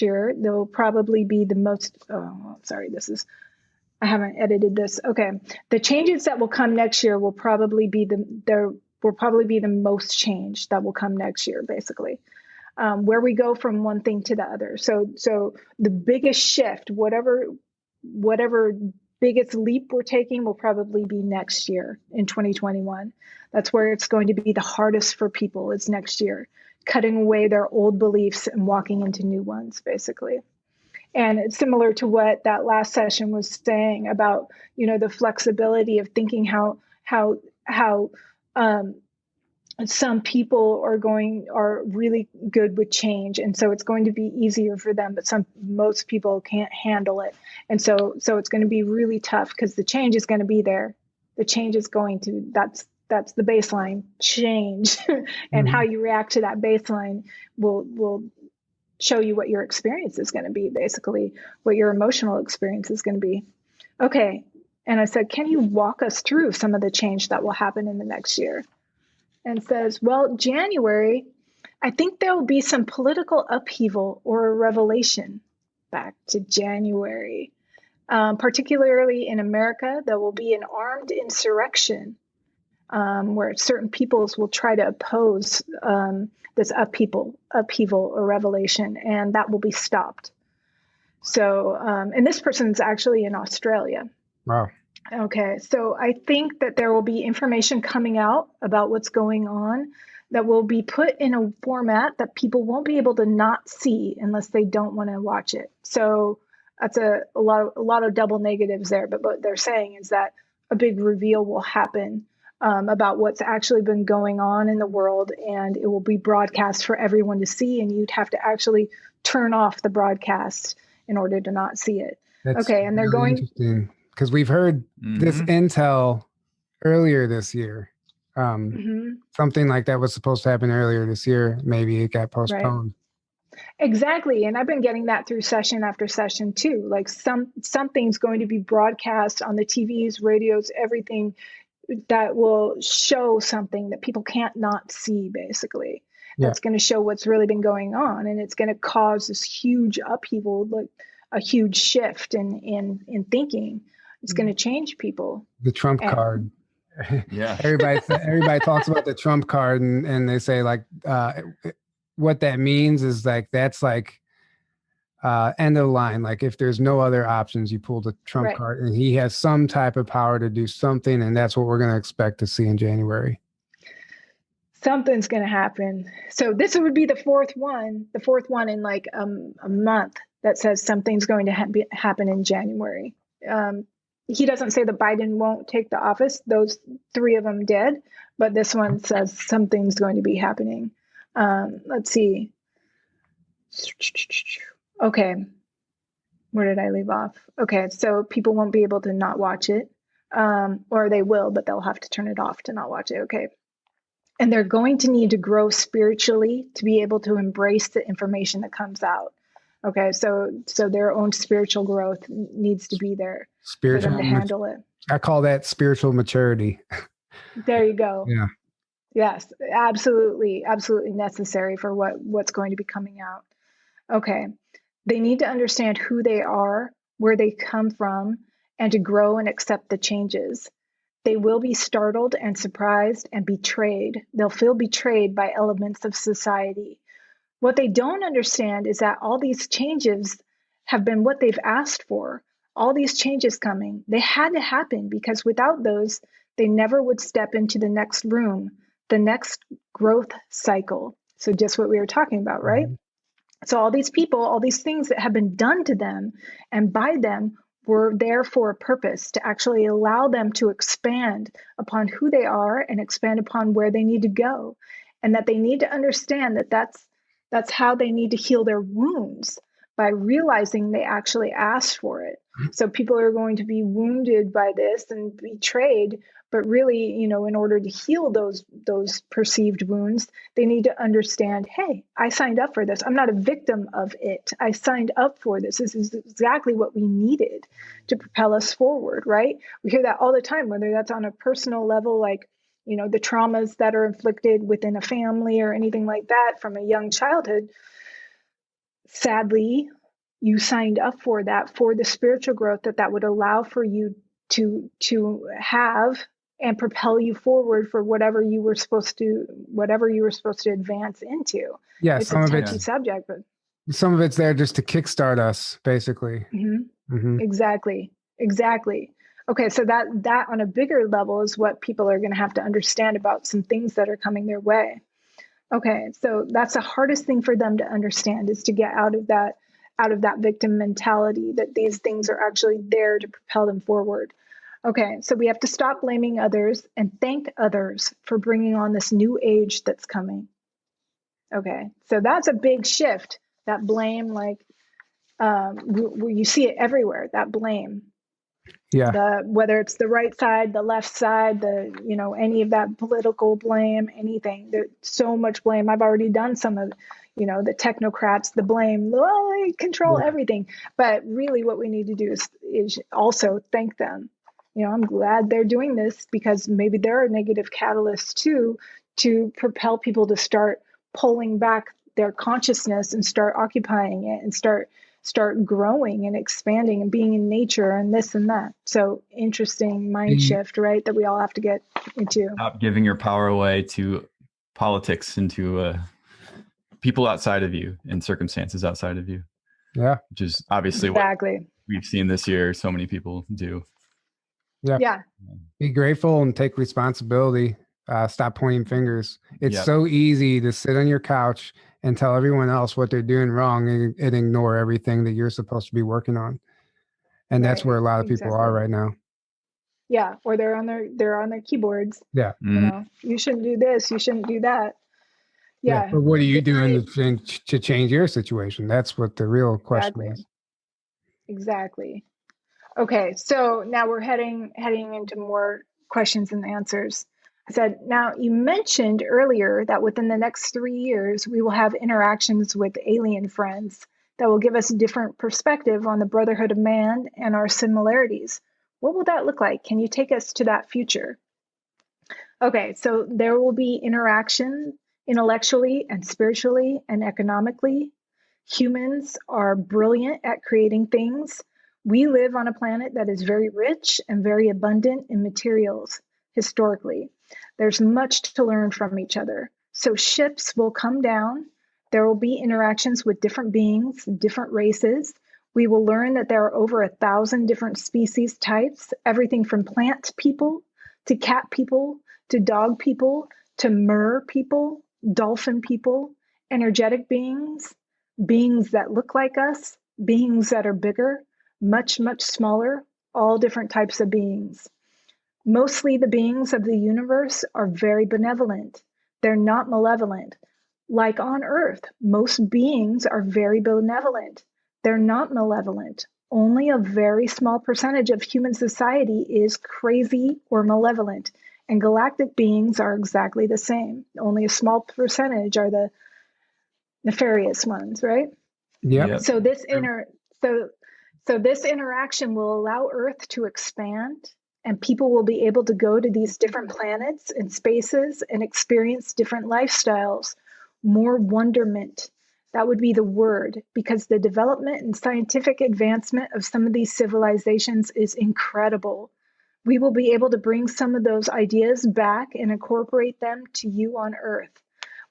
S3: year. They'll probably be the most, I haven't edited this. Okay. The changes that will come next year will probably be the most change that will come next year, basically, where we go from one thing to the other. So the biggest shift, whatever biggest leap we're taking, will probably be next year in 2021. That's where it's going to be the hardest for people, is next year, cutting away their old beliefs and walking into new ones, basically. And it's similar to what that last session was saying about, the flexibility of thinking how some people are really good with change. And so it's going to be easier for them, but most people can't handle it. And so it's going to be really tough, because the change is going to be there. The change is that's the baseline change. And how you react to that baseline will show you what your experience is going to be, basically, what your emotional experience is going to be. Okay. And I said, can you walk us through some of the change that will happen in the next year? And says, well, January, I think there will be some political upheaval or a revelation. Back to January. Particularly in America, there will be an armed insurrection where certain peoples will try to oppose this upheaval or revelation, and that will be stopped. So, and this person's actually in Australia.
S1: Wow.
S3: Okay, so I think that there will be information coming out about what's going on that will be put in a format that people won't be able to not see unless they don't want to watch it. So that's a lot of double negatives there. But what they're saying is that a big reveal will happen about what's actually been going on in the world, and it will be broadcast for everyone to see, and you'd have to actually turn off the broadcast in order to not see it.
S1: That's
S3: okay, and they're
S1: really
S3: going
S1: interesting, because we've heard this intel earlier this year. Something like that was supposed to happen earlier this year. Maybe it got postponed.
S3: Right. Exactly. And I've been getting that through session after session too. Like something's going to be broadcast on the TVs, radios, everything that will show something that people can't not see, basically. Yeah. That's going to show what's really been going on. And it's going to cause this huge upheaval, like a huge shift in thinking. It's going to change people.
S1: The Trump card.
S2: Yeah.
S1: Everybody talks about the Trump card, and they say, like, what that means is, like, that's like end of the line. Like, if there's no other options, you pull the Trump card, and he has some type of power to do something, and that's what we're going to expect to see in January.
S3: Something's going to happen. So this would be the fourth one in like a month that says something's going to happen in January. He doesn't say that Biden won't take the office. Those three of them did, but this one says something's going to be happening. Let's see. Okay. Where did I leave off? Okay, so people won't be able to not watch it, or they will, but they'll have to turn it off to not watch it. Okay. And they're going to need to grow spiritually to be able to embrace the information that comes out. Okay, so their own spiritual growth needs to be there for them to handle it.
S1: I call that spiritual maturity.
S3: There you go.
S1: Yeah.
S3: Yes, absolutely, absolutely necessary for what's going to be coming out. Okay, they need to understand who they are, where they come from, and to grow and accept the changes. They will be startled and surprised and betrayed. They'll feel betrayed by elements of society. What they don't understand is that all these changes have been what they've asked for. All these changes coming, they had to happen, because without those, they never would step into the next room, the next growth cycle. So just what we were talking about, right? Mm-hmm. So all these people, all these things that have been done to them and by them were there for a purpose, to actually allow them to expand upon who they are and expand upon where they need to go. And that they need to understand that that's how they need to heal their wounds, by realizing they actually asked for it. So people are going to be wounded by this and betrayed, but really, in order to heal those perceived wounds, they need to understand, hey, I signed up for this. I'm not a victim of it. I signed up for this. This is exactly what we needed to propel us forward, right? We hear that all the time, whether that's on a personal level, like, the traumas that are inflicted within a family or anything like that from a young childhood. Sadly, you signed up for that, for the spiritual growth that would allow for you to have and propel you forward for whatever you were supposed to advance into.
S1: Yeah,
S3: it's a touchy subject, but
S1: some of it's there just to kickstart us, basically.
S3: Mm-hmm. Mm-hmm. Exactly. Okay, so that on a bigger level is what people are going to have to understand about some things that are coming their way. Okay, so that's the hardest thing for them to understand, is to get out of that victim mentality, that these things are actually there to propel them forward. Okay, so we have to stop blaming others and thank others for bringing on this new age that's coming. Okay, so that's a big shift. That blame, like, you see it everywhere, that blame.
S1: Yeah.
S3: Whether it's the right side, the left side, any of that political blame, anything. There's so much blame. I've already done some of, the technocrats, the blame, they control everything. But really what we need to do is also thank them. I'm glad they're doing this, because maybe there are negative catalysts too, to propel people to start pulling back their consciousness and start occupying it and start growing and expanding and being in nature and this and that. So interesting mind shift, right? That we all have to get into.
S2: Stop giving your power away to politics and to people outside of you and circumstances outside of you.
S1: Yeah.
S2: Which is obviously what we've seen this year. So many people do.
S3: Yeah.
S1: Be grateful and take responsibility. Stop pointing fingers. It's so easy to sit on your couch and tell everyone else what they're doing wrong and ignore everything that you're supposed to be working on. And that's where a lot of people are right now.
S3: Yeah. Or they're on their keyboards.
S1: Yeah.
S3: You shouldn't do this. You shouldn't do that. Yeah.
S1: But what are you doing to change your situation? That's what the real question is.
S3: Exactly. Okay. So now we're heading into more questions and answers. I said, now you mentioned earlier that within the next 3 years, we will have interactions with alien friends that will give us a different perspective on the brotherhood of man and our similarities. What will that look like? Can you take us to that future? Okay, so there will be interaction intellectually and spiritually and economically. Humans are brilliant at creating things. We live on a planet that is very rich and very abundant in materials historically. There's much to learn from each other. So ships will come down. There will be interactions with different beings, different races. We will learn that there are over 1,000 different species types, everything from plant people to cat people to dog people to mer people, dolphin people, energetic beings, beings that look like us, beings that are bigger, much, much smaller, all different types of beings. Mostly the beings of the universe are very benevolent. They're not malevolent. Like on Earth, most beings are very benevolent. They're not malevolent. Only a very small percentage of human society is crazy or malevolent, and galactic beings are exactly the same. Only a small percentage are the nefarious ones, right?
S1: Yep.
S3: So this this interaction will allow Earth to expand, and people will be able to go to these different planets and spaces and experience different lifestyles. More wonderment. That would be the word, because the development and scientific advancement of some of these civilizations is incredible. We will be able to bring some of those ideas back and incorporate them to you on Earth.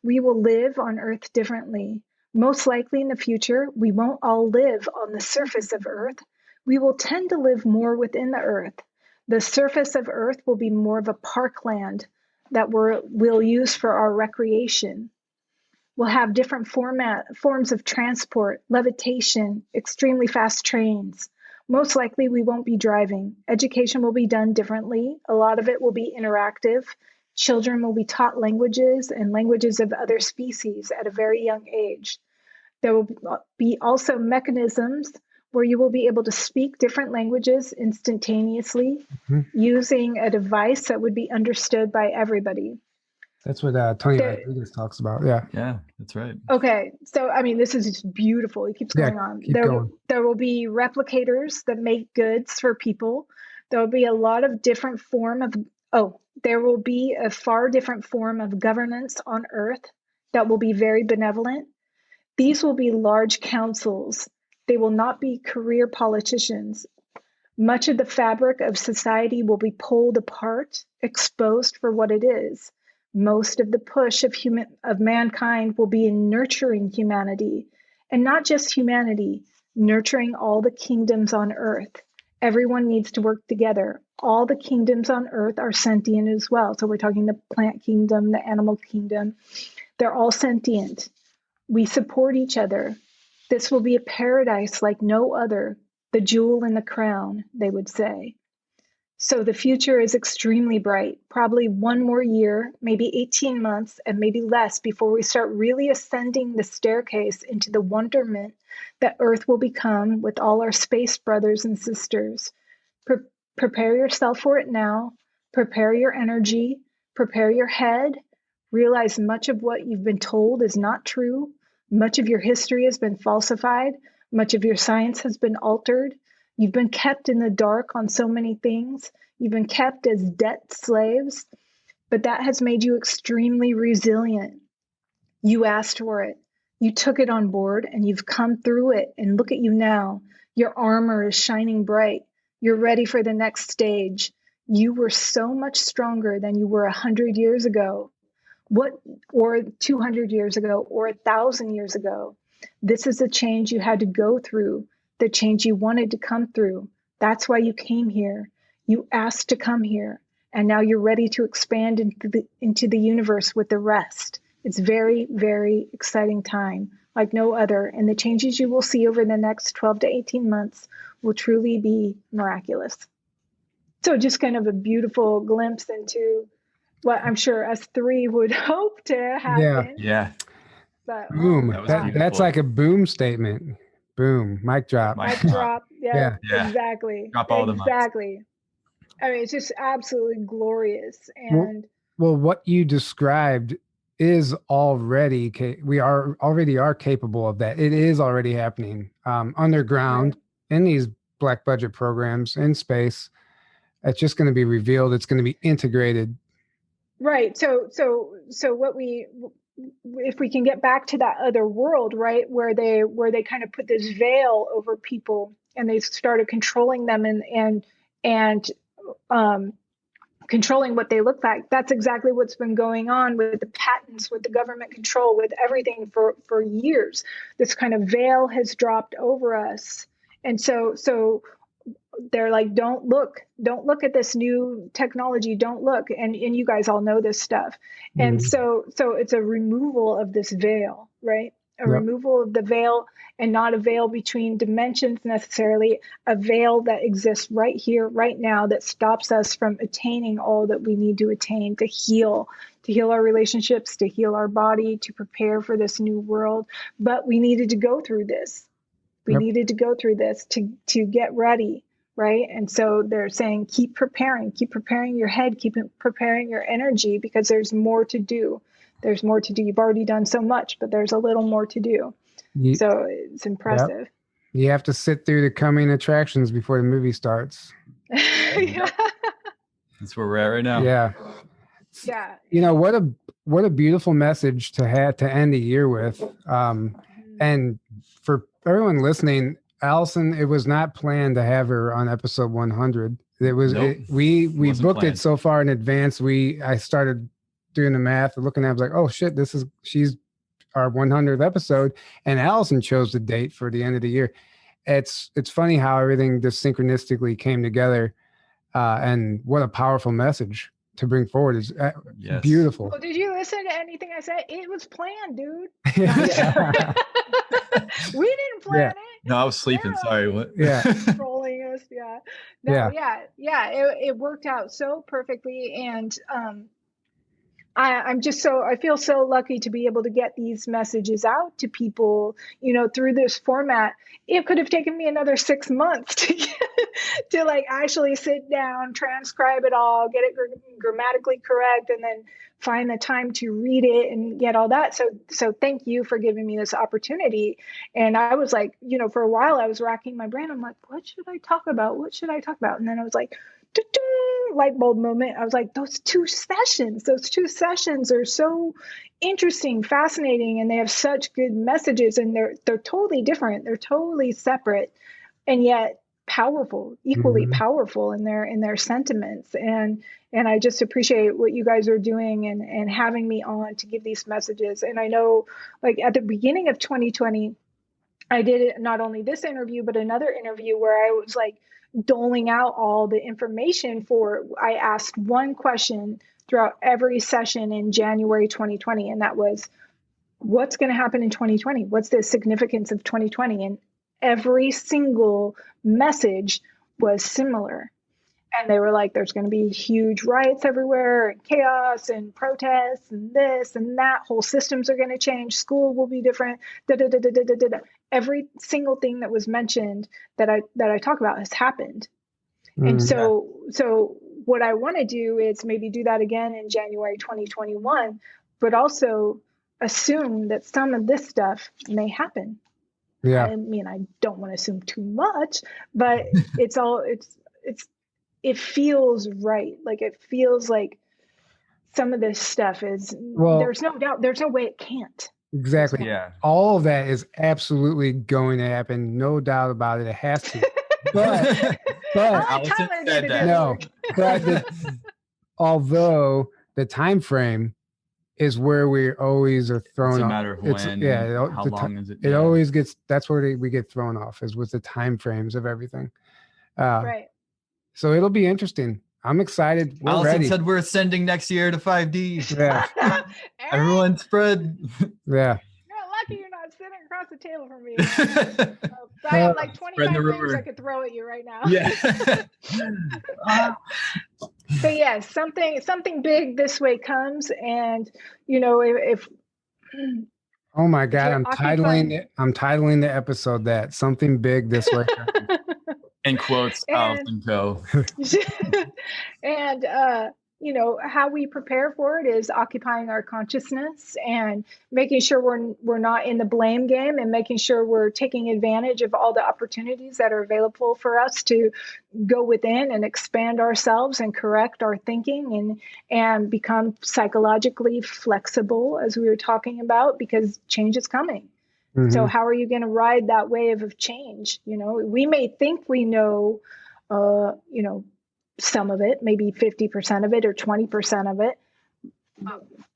S3: We will live on Earth differently. Most likely in the future, we won't all live on the surface of Earth. We will tend to live more within the Earth. The surface of Earth will be more of a parkland that we'll use for our recreation. We'll have different forms of transport, levitation, extremely fast trains. Most likely we won't be driving. Education will be done differently. A lot of it will be interactive. Children will be taught languages and languages of other species at a very young age. There will be also mechanisms where you will be able to speak different languages instantaneously using a device that would be understood by everybody.
S1: That's what Tony Rodriguez talks about. Yeah.
S2: Yeah, that's right.
S3: Okay. So, I mean, this is just beautiful. It keeps going on. There will be replicators that make goods for people. There will be a lot of different there will be a far different form of governance on Earth that will be very benevolent. These will be large councils. They will not be career politicians. Much of the fabric of society will be pulled apart, exposed for what it is. Most of the push of mankind will be in nurturing humanity, and not just humanity, nurturing all the kingdoms on Earth. Everyone needs to work together. All the kingdoms on Earth are sentient as well. So we're talking the plant kingdom, the animal kingdom. They're all sentient. We support each other. This will be a paradise like no other, the jewel in the crown, they would say. So the future is extremely bright, probably one more year, maybe 18 months, and maybe less before we start really ascending the staircase into the wonderment that Earth will become with all our space brothers and sisters. Prepare yourself for it now. Prepare your energy. Prepare your head. Realize much of what you've been told is not true. Much of your history has been falsified. Much of your science has been altered. You've been kept in the dark on so many things. You've been kept as debt slaves, but that has made you extremely resilient. You asked for it. You took it on board and you've come through it. And look at you now. Your armor is shining bright. You're ready for the next stage. You were so much stronger than you were 100 years ago. Or 200 years ago, or 1,000 years ago. This is the change you had to go through, the change you wanted to come through. That's why you came here. You asked to come here, and now you're ready to expand into the universe with the rest. It's very, very exciting time, like no other, and the changes you will see over the next 12 to 18 months will truly be miraculous. So just kind of a beautiful glimpse into what I'm sure us three would hope to happen.
S2: Yeah.
S3: But,
S1: boom. That's like a boom statement. Boom. Mic drop.
S3: Mic drop. Yeah. Exactly.
S2: Drop all
S3: exactly. I mean, it's just absolutely glorious. And
S1: well, what you described is already we already are capable of that. It is already happening underground in these black budget programs in space. It's just going to be revealed. It's going to be integrated.
S3: Right. So if we can get back to that other world, right, where they kind of put this veil over people and they started controlling them and controlling what they look like. That's exactly what's been going on with the patents, with the government control, with everything for years. This kind of veil has dropped over us. And so they're like, don't look at this new technology. Don't look. And you guys all know this stuff. Mm-hmm. And so it's a removal of this veil, right? Removal of the veil, and not a veil between dimensions necessarily, a veil that exists right here, right now, that stops us from attaining all that we need to attain to heal our relationships, to heal our body, to prepare for this new world. But we needed to go through this. We needed to go through this to get ready. Right. And so they're saying, keep preparing your head, keep preparing your energy, because there's more to do. There's more to do. You've already done so much, but there's a little more to do. So it's impressive.
S1: Yep. You have to sit through the coming attractions before the movie starts.
S3: Yeah.
S2: That's where we're at right now.
S1: Yeah.
S3: Yeah.
S1: You know, what a beautiful message to have to end the year with. And for everyone listening, Allison, it was not planned to have her on episode 100. It was we booked it so far in advance. I started doing the math, looking at it, I was like, oh shit, she's our 100th episode, and Allison chose the date for the end of the year. It's funny how everything just synchronistically came together, and what a powerful message to bring forward. Is beautiful.
S3: Well, did you listen to anything I said? It was planned, dude. We didn't plan it.
S2: No, I was sleeping. Sorry. What?
S1: Yeah.
S3: Trolling us. Yeah. No, yeah. It worked out so perfectly. And I feel so lucky to be able to get these messages out to people, through this format. It could have taken me another 6 months to like actually sit down, transcribe it all, get it grammatically correct, and then find the time to read it and get all that. So thank you for giving me this opportunity. And I was like, for a while I was racking my brain. I'm like, what should I talk about? What should I talk about? And then I was like, light bulb moment. I was like, those two sessions are so interesting, fascinating, and they have such good messages, and they're totally different. They're totally separate, and yet powerful, equally powerful in their sentiments. And I just appreciate what you guys are doing and having me on to give these messages. And I know, like, at the beginning of 2020, I did it, not only this interview, but another interview where I was like doling out all the information I asked one question throughout every session in January 2020. And that was, what's going to happen in 2020? What's the significance of 2020? And every single message was similar. And they were like, there's going to be huge riots everywhere, and chaos and protests and this and that. Whole systems are going to change. School will be different. Every single thing that was mentioned that I talk about has happened. And so what I want to do is maybe do that again in January 2021, but also assume that some of this stuff may happen. Yeah. I mean, I don't want to assume too much, but it feels right. Like, it feels like some of this stuff there's no doubt, there's no way it can't.
S1: Exactly. Yeah. All of that is absolutely going to happen. No doubt about it. It has to. But although the time frame is where we always are thrown off. It's a matter of when. How long is it? It always gets, that's where we get thrown off, is with the time frames of everything.
S3: Right.
S1: So it'll be interesting. I'm excited. We're
S2: Allison
S1: ready.
S2: said we're ascending next year to 5D.
S1: Yeah.
S2: Everyone spread.
S1: Yeah.
S3: You're lucky you're not sitting across the table from me. I have like 25 things I could throw at you right now.
S2: Yeah.
S3: But yeah, something big this way comes, and if
S1: oh my God, I'm titling the episode that something big this way.
S2: In quotes, Allison Coe.
S3: And how we prepare for it is occupying our consciousness and making sure we're not in the blame game, and making sure we're taking advantage of all the opportunities that are available for us to go within and expand ourselves and correct our thinking and become psychologically flexible, as we were talking about, because change is coming. Mm-hmm. So how are you going to ride that wave of change? We may think we know, some of it, maybe 50% of it or 20% of it.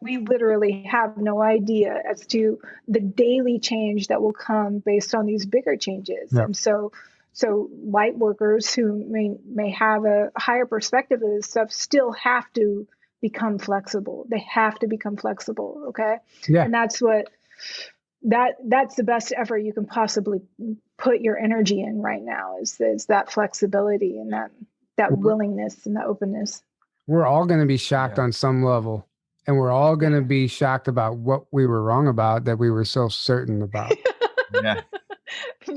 S3: We literally have no idea as to the daily change that will come based on these bigger changes. Yep. And so light workers who may have a higher perspective of this stuff still have to become flexible. They have to become flexible. Okay. Yeah. And that's that's the best effort you can possibly put your energy in right now, is that flexibility and that willingness and that openness.
S1: We're all going to be shocked on some level, and we're all going to be shocked about what we were wrong about that we were so certain about.
S2: Yeah.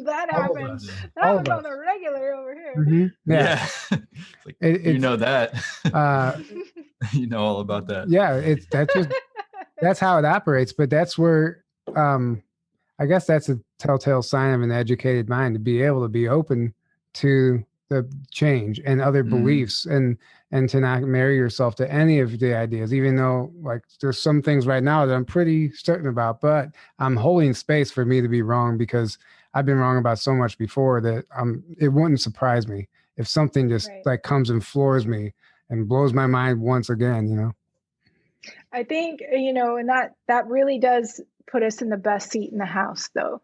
S3: That
S1: All of
S3: happens.
S1: us.
S3: That
S1: All
S3: happens
S1: of
S3: on
S1: us.
S3: the regular over here.
S1: Mhm.
S2: Yeah. It's like, you know that. You know all about that.
S1: Yeah, that's how it operates. But that's where I guess that's a telltale sign of an educated mind, to be able to be open to the change and other beliefs, and to not marry yourself to any of the ideas, even though like there's some things right now that I'm pretty certain about, but I'm holding space for me to be wrong, because I've been wrong about so much before that it wouldn't surprise me if something just like comes and floors me and blows my mind once again, you know?
S3: I think, and that really does put us in the best seat in the house, though,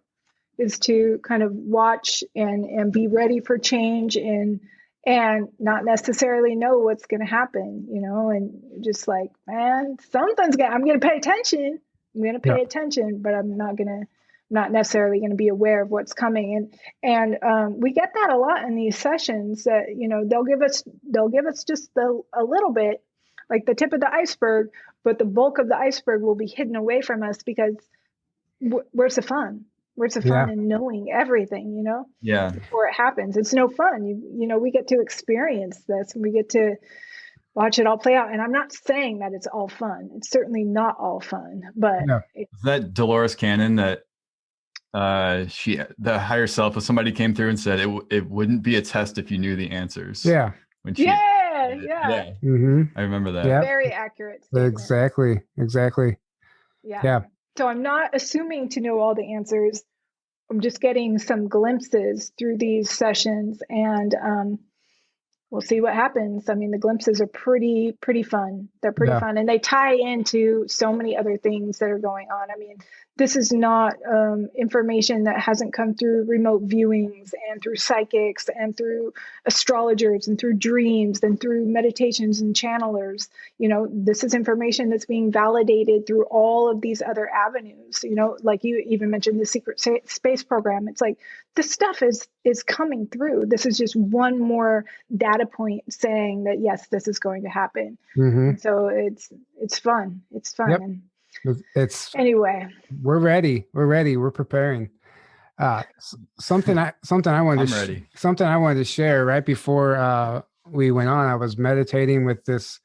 S3: is to kind of watch and be ready for change, and not necessarily know what's going to happen, and just like, man, I'm going to pay attention. I'm going to pay attention, but I'm not necessarily going to be aware of what's coming. And we get that a lot in these sessions, that, they'll give us just a little bit, like the tip of the iceberg, but the bulk of the iceberg will be hidden away from us, because where's the fun? Where's the fun in knowing everything,
S2: Yeah.
S3: before it happens? It's no fun. We get to experience this, and we get to watch it all play out. And I'm not saying that it's all fun. It's certainly not all fun, but
S2: is that Dolores Cannon that the higher self, if somebody came through and said it wouldn't be a test if you knew the answers.
S1: Yeah.
S3: When
S1: Mm-hmm.
S2: I remember that.
S1: Yep.
S3: Very accurate statement.
S1: Exactly. Yeah.
S3: So I'm not assuming to know all the answers. I'm just getting some glimpses through these sessions, and we'll see what happens. I mean, the glimpses are pretty fun. They're pretty fun, and they tie into so many other things that are going on. I mean, this is not information that hasn't come through remote viewings and through psychics and through astrologers and through dreams and through meditations and channelers. This is information that's being validated through all of these other avenues. Like you even mentioned the secret space program. It's like this stuff is coming through. This is just one more data point saying that, yes, this is going to happen.
S1: Mm-hmm.
S3: And so it's fun. It's fun.
S1: Yep.
S3: And
S1: anyway, we're ready. We're preparing. Something I wanted to share right before we went on. I was meditating with this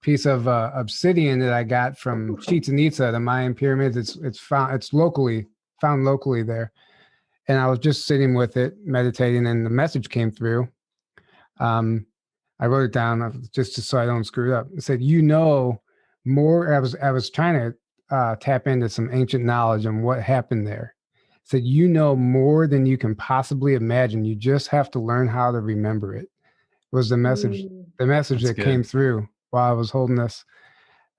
S1: piece of obsidian that I got from Chichen Itza, the Mayan pyramids. It's found locally there, and I was just sitting with it, meditating, and the message came through. I wrote it down just so I don't screw it up. It said, more. I was trying to tap into some ancient knowledge on what happened there. It said, more than you can possibly imagine. You just have to learn how to remember it. Was the message. The message that came through while I was holding this.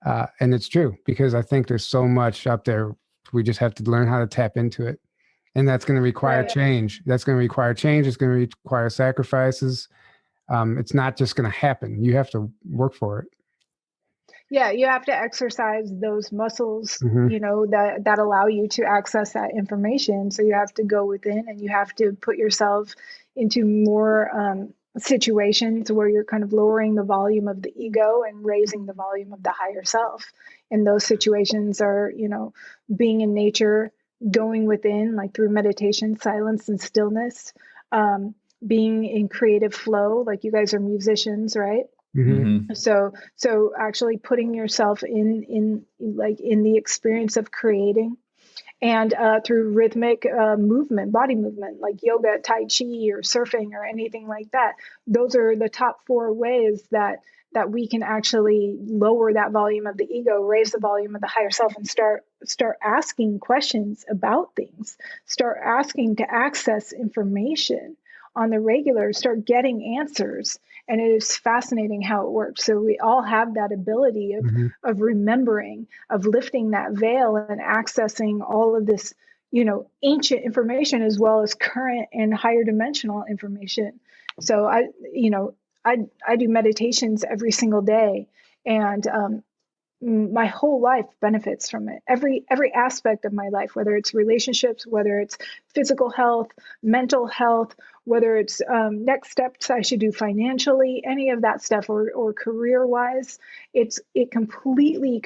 S1: And it's true, because I think there's so much up there. We just have to learn how to tap into it. And that's going to require change. It's going to require sacrifices. It's not just going to happen. You have to work for it.
S3: Yeah, you have to exercise those muscles, that allow you to access that information. So you have to go within, and you have to put yourself into more situations where you're kind of lowering the volume of the ego and raising the volume of the higher self. And those situations are, being in nature, going within, like through meditation, silence and stillness, being in creative flow, like you guys are musicians, right?
S1: Mm-hmm.
S3: So actually putting yourself in the experience of creating, and through rhythmic movement, body movement, like yoga, tai chi, or surfing, or anything like that. Those are the top 4 ways that we can actually lower that volume of the ego, raise the volume of the higher self, and start asking questions about things, start asking to access information on the regular, start getting answers. And it is fascinating how it works. So we all have that ability of remembering, of lifting that veil and accessing all of this, ancient information, as well as current and higher dimensional information. So I do meditations every single day, and my whole life benefits from it. Every aspect of my life, whether it's relationships, whether it's physical health, mental health, whether it's next steps I should do financially, any of that stuff, or career wise, it completely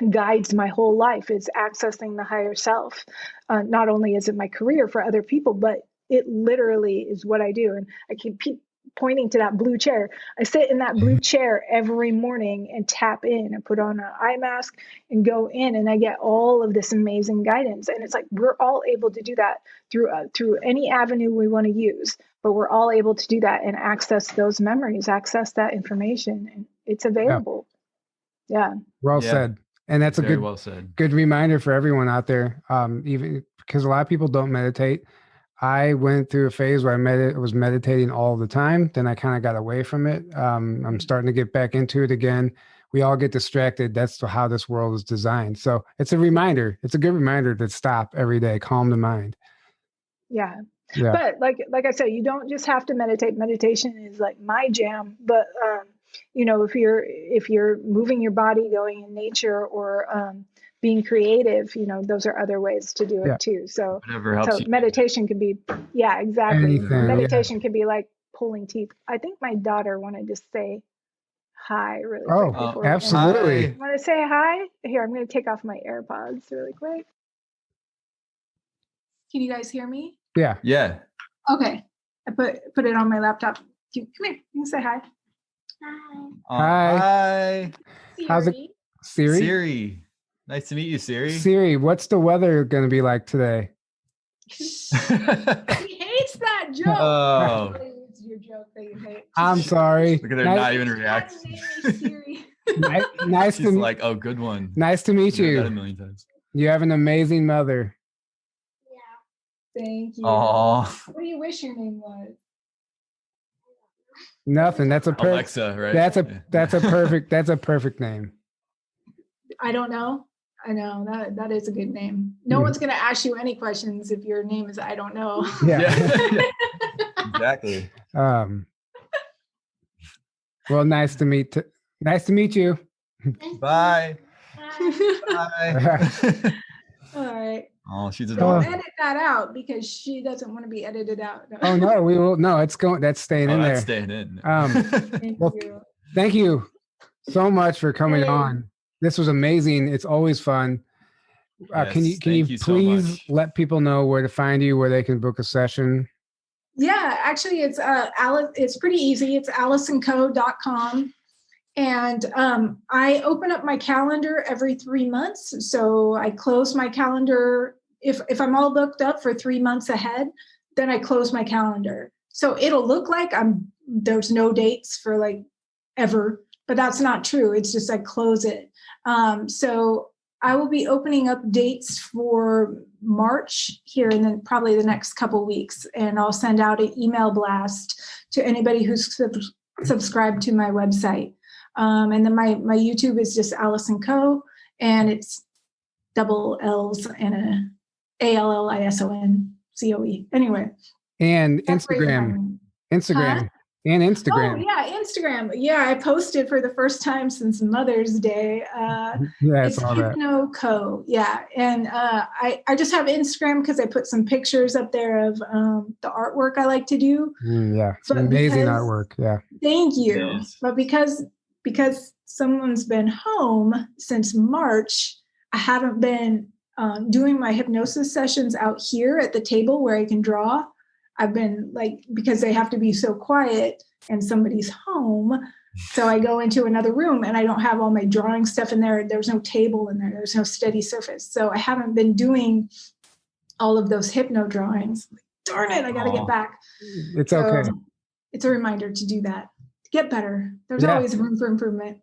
S3: guides my whole life. It's accessing the higher self. Not only is it my career for other people, but it literally is what I do. And I keep pointing to that blue chair. I sit in that blue chair every morning and tap in and put on an eye mask and go in, and I get all of this amazing guidance. And it's like we're all able to do that through any avenue we want to use, but we're all able to do that and access those memories, access that information, and it's available. Yeah.
S1: Well said. And that's
S2: Very
S1: a
S2: well said.
S1: good reminder for everyone out there. Even because a lot of people don't meditate. I went through a phase where I was meditating all the time. Then I kind of got away from it. I'm starting to get back into it again. We all get distracted. That's how this world is designed. So it's a reminder. It's a good reminder to stop every day, calm the mind.
S3: Yeah. But like I said, you don't just have to meditate. Meditation is like my jam. But if you're moving your body, going in nature, or being creative, those are other ways to do it too. So
S2: whatever helps you.
S3: Meditation can be, exactly.
S1: Anything,
S3: meditation can be like pulling teeth. I think my daughter wanted to say hi really quick.
S1: Oh, absolutely.
S3: Want to say hi? Here, I'm going to take off my AirPods really quick. Can you guys hear me?
S1: Yeah.
S2: Yeah.
S3: Okay. I put it on my laptop. Come here. You can say hi.
S1: Hi.
S2: Hi.
S1: How's it? Siri?
S2: Siri. Nice to meet you, Siri.
S1: Siri, what's the weather going to be like today?
S3: He hates that joke.
S2: Oh.
S3: It's your joke that you hate.
S1: I'm sorry.
S2: Look at her not even react.
S1: Nice
S2: She's like, oh, good one.
S1: Nice to meet you.
S2: That a million times.
S1: You have an amazing mother.
S3: Yeah. Thank you.
S2: Aww.
S3: What do you wish your name was?
S1: Nothing. That's a perfect.
S2: Alexa, right?
S1: That's a perfect name.
S3: I don't know. I know that is a good name. No one's going to ask you any questions if your name is I don't know.
S1: Yeah.
S2: Exactly.
S1: Well, nice to meet you.
S2: Bye. Bye.
S3: All right.
S2: Oh, she's a
S3: Don't
S2: dog.
S3: edit that out because she doesn't want to be edited out. No.
S1: Oh no, we will. No, it's going. That's staying in there.
S2: That's staying in.
S1: Thank you so much for coming on. This was amazing. It's always fun. Can you please let people know where to find you, where they can book a session?
S3: Yeah, actually, it's pretty easy. It's AllisonCoe.com. And I open up my calendar every 3 months. So I close my calendar. If I'm all booked up for 3 months ahead, then I close my calendar. So it'll look like there's no dates for like ever, but that's not true. It's just I close it. So I will be opening up dates for March here in probably the next couple weeks. And I'll send out an email blast to anybody who's subscribed to my website. And then my YouTube is just Allison Coe, and it's double L's and ALLISONCOE. Anyway.
S1: And Instagram.
S3: Huh?
S1: And Instagram.
S3: Oh, yeah, Instagram. Yeah, I posted for the first time since Mother's Day. It's Hypno Co. Yeah, and I just have Instagram because I put some pictures up there of the artwork I like to do.
S1: It's amazing artwork. Yeah.
S3: Thank you. Yes. But because someone's been home since March, I haven't been doing my hypnosis sessions out here at the table where I can draw. I've been because they have to be so quiet and somebody's home. So I go into another room and I don't have all my drawing stuff in there. There's no table in there. There's no steady surface. So I haven't been doing all of those hypno drawings. Darn it. I got to get back.
S1: It's okay.
S3: It's a reminder to do that. To get better. There's always room for improvement.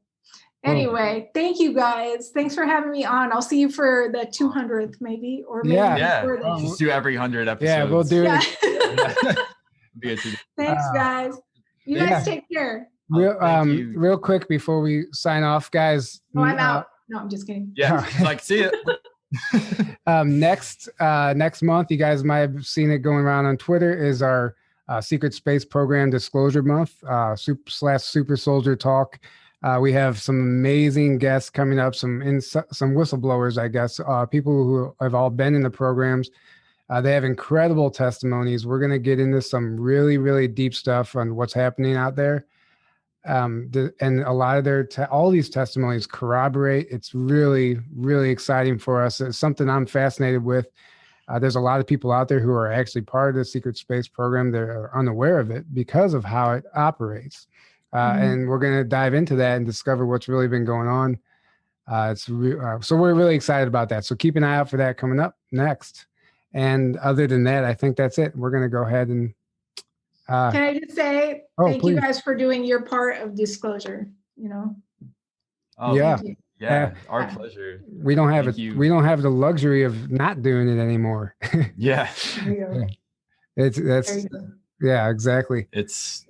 S3: Anyway, thank you guys. Thanks for having me on. I'll see you for the 200th maybe, or maybe before then.
S2: Just do every 100 episodes.
S1: Yeah, we'll do it.
S3: Thanks, guys. You guys take care.
S1: Real quick before we sign off, guys.
S3: Oh, I'm out. No, I'm just kidding.
S2: Yeah, see it.
S1: Next month, you guys might have seen it going around on Twitter, is our Secret Space Program Disclosure Month, /Super Soldier Talk. We have some amazing guests coming up, some whistleblowers, I guess, people who have all been in the programs. They have incredible testimonies. We're going to get into some really, really deep stuff on what's happening out there. and a lot of all these testimonies corroborate. It's really, really exciting for us. It's something I'm fascinated with. There's a lot of people out there who are actually part of the secret space program. They're unaware of it because of how it operates. And we're going to dive into that and discover what's really been going on. So we're really excited about that. So keep an eye out for that coming up next. And other than that, I think that's it. We're going to go ahead and.
S4: Can I just say thank you guys for doing your part of disclosure?
S2: Oh, yeah, our pleasure.
S1: We don't have we don't have the luxury of not doing it anymore.
S2: Yeah.
S1: Exactly.
S2: It's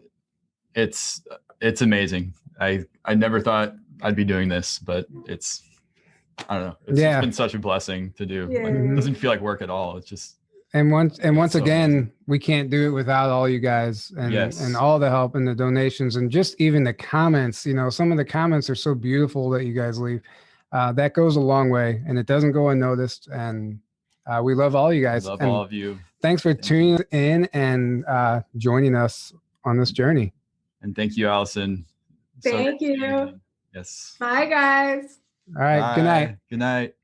S2: amazing. I never thought I'd be doing this, but I don't know. It's been such a blessing to do. Like, it doesn't feel like work at all. It's just. And once
S1: again, amazing. We can't do it without all you guys and all the help and the donations and just even the comments. Some of the comments are so beautiful that you guys leave. That goes a long way, and it doesn't go unnoticed. And we love all you guys.
S2: Love all of you.
S1: Thanks for tuning in and joining us on this journey.
S2: And thank you, Allison.
S4: Thank you.
S2: Yes.
S4: Bye, guys.
S1: All right.
S2: Bye.
S1: Good night.
S2: Good night.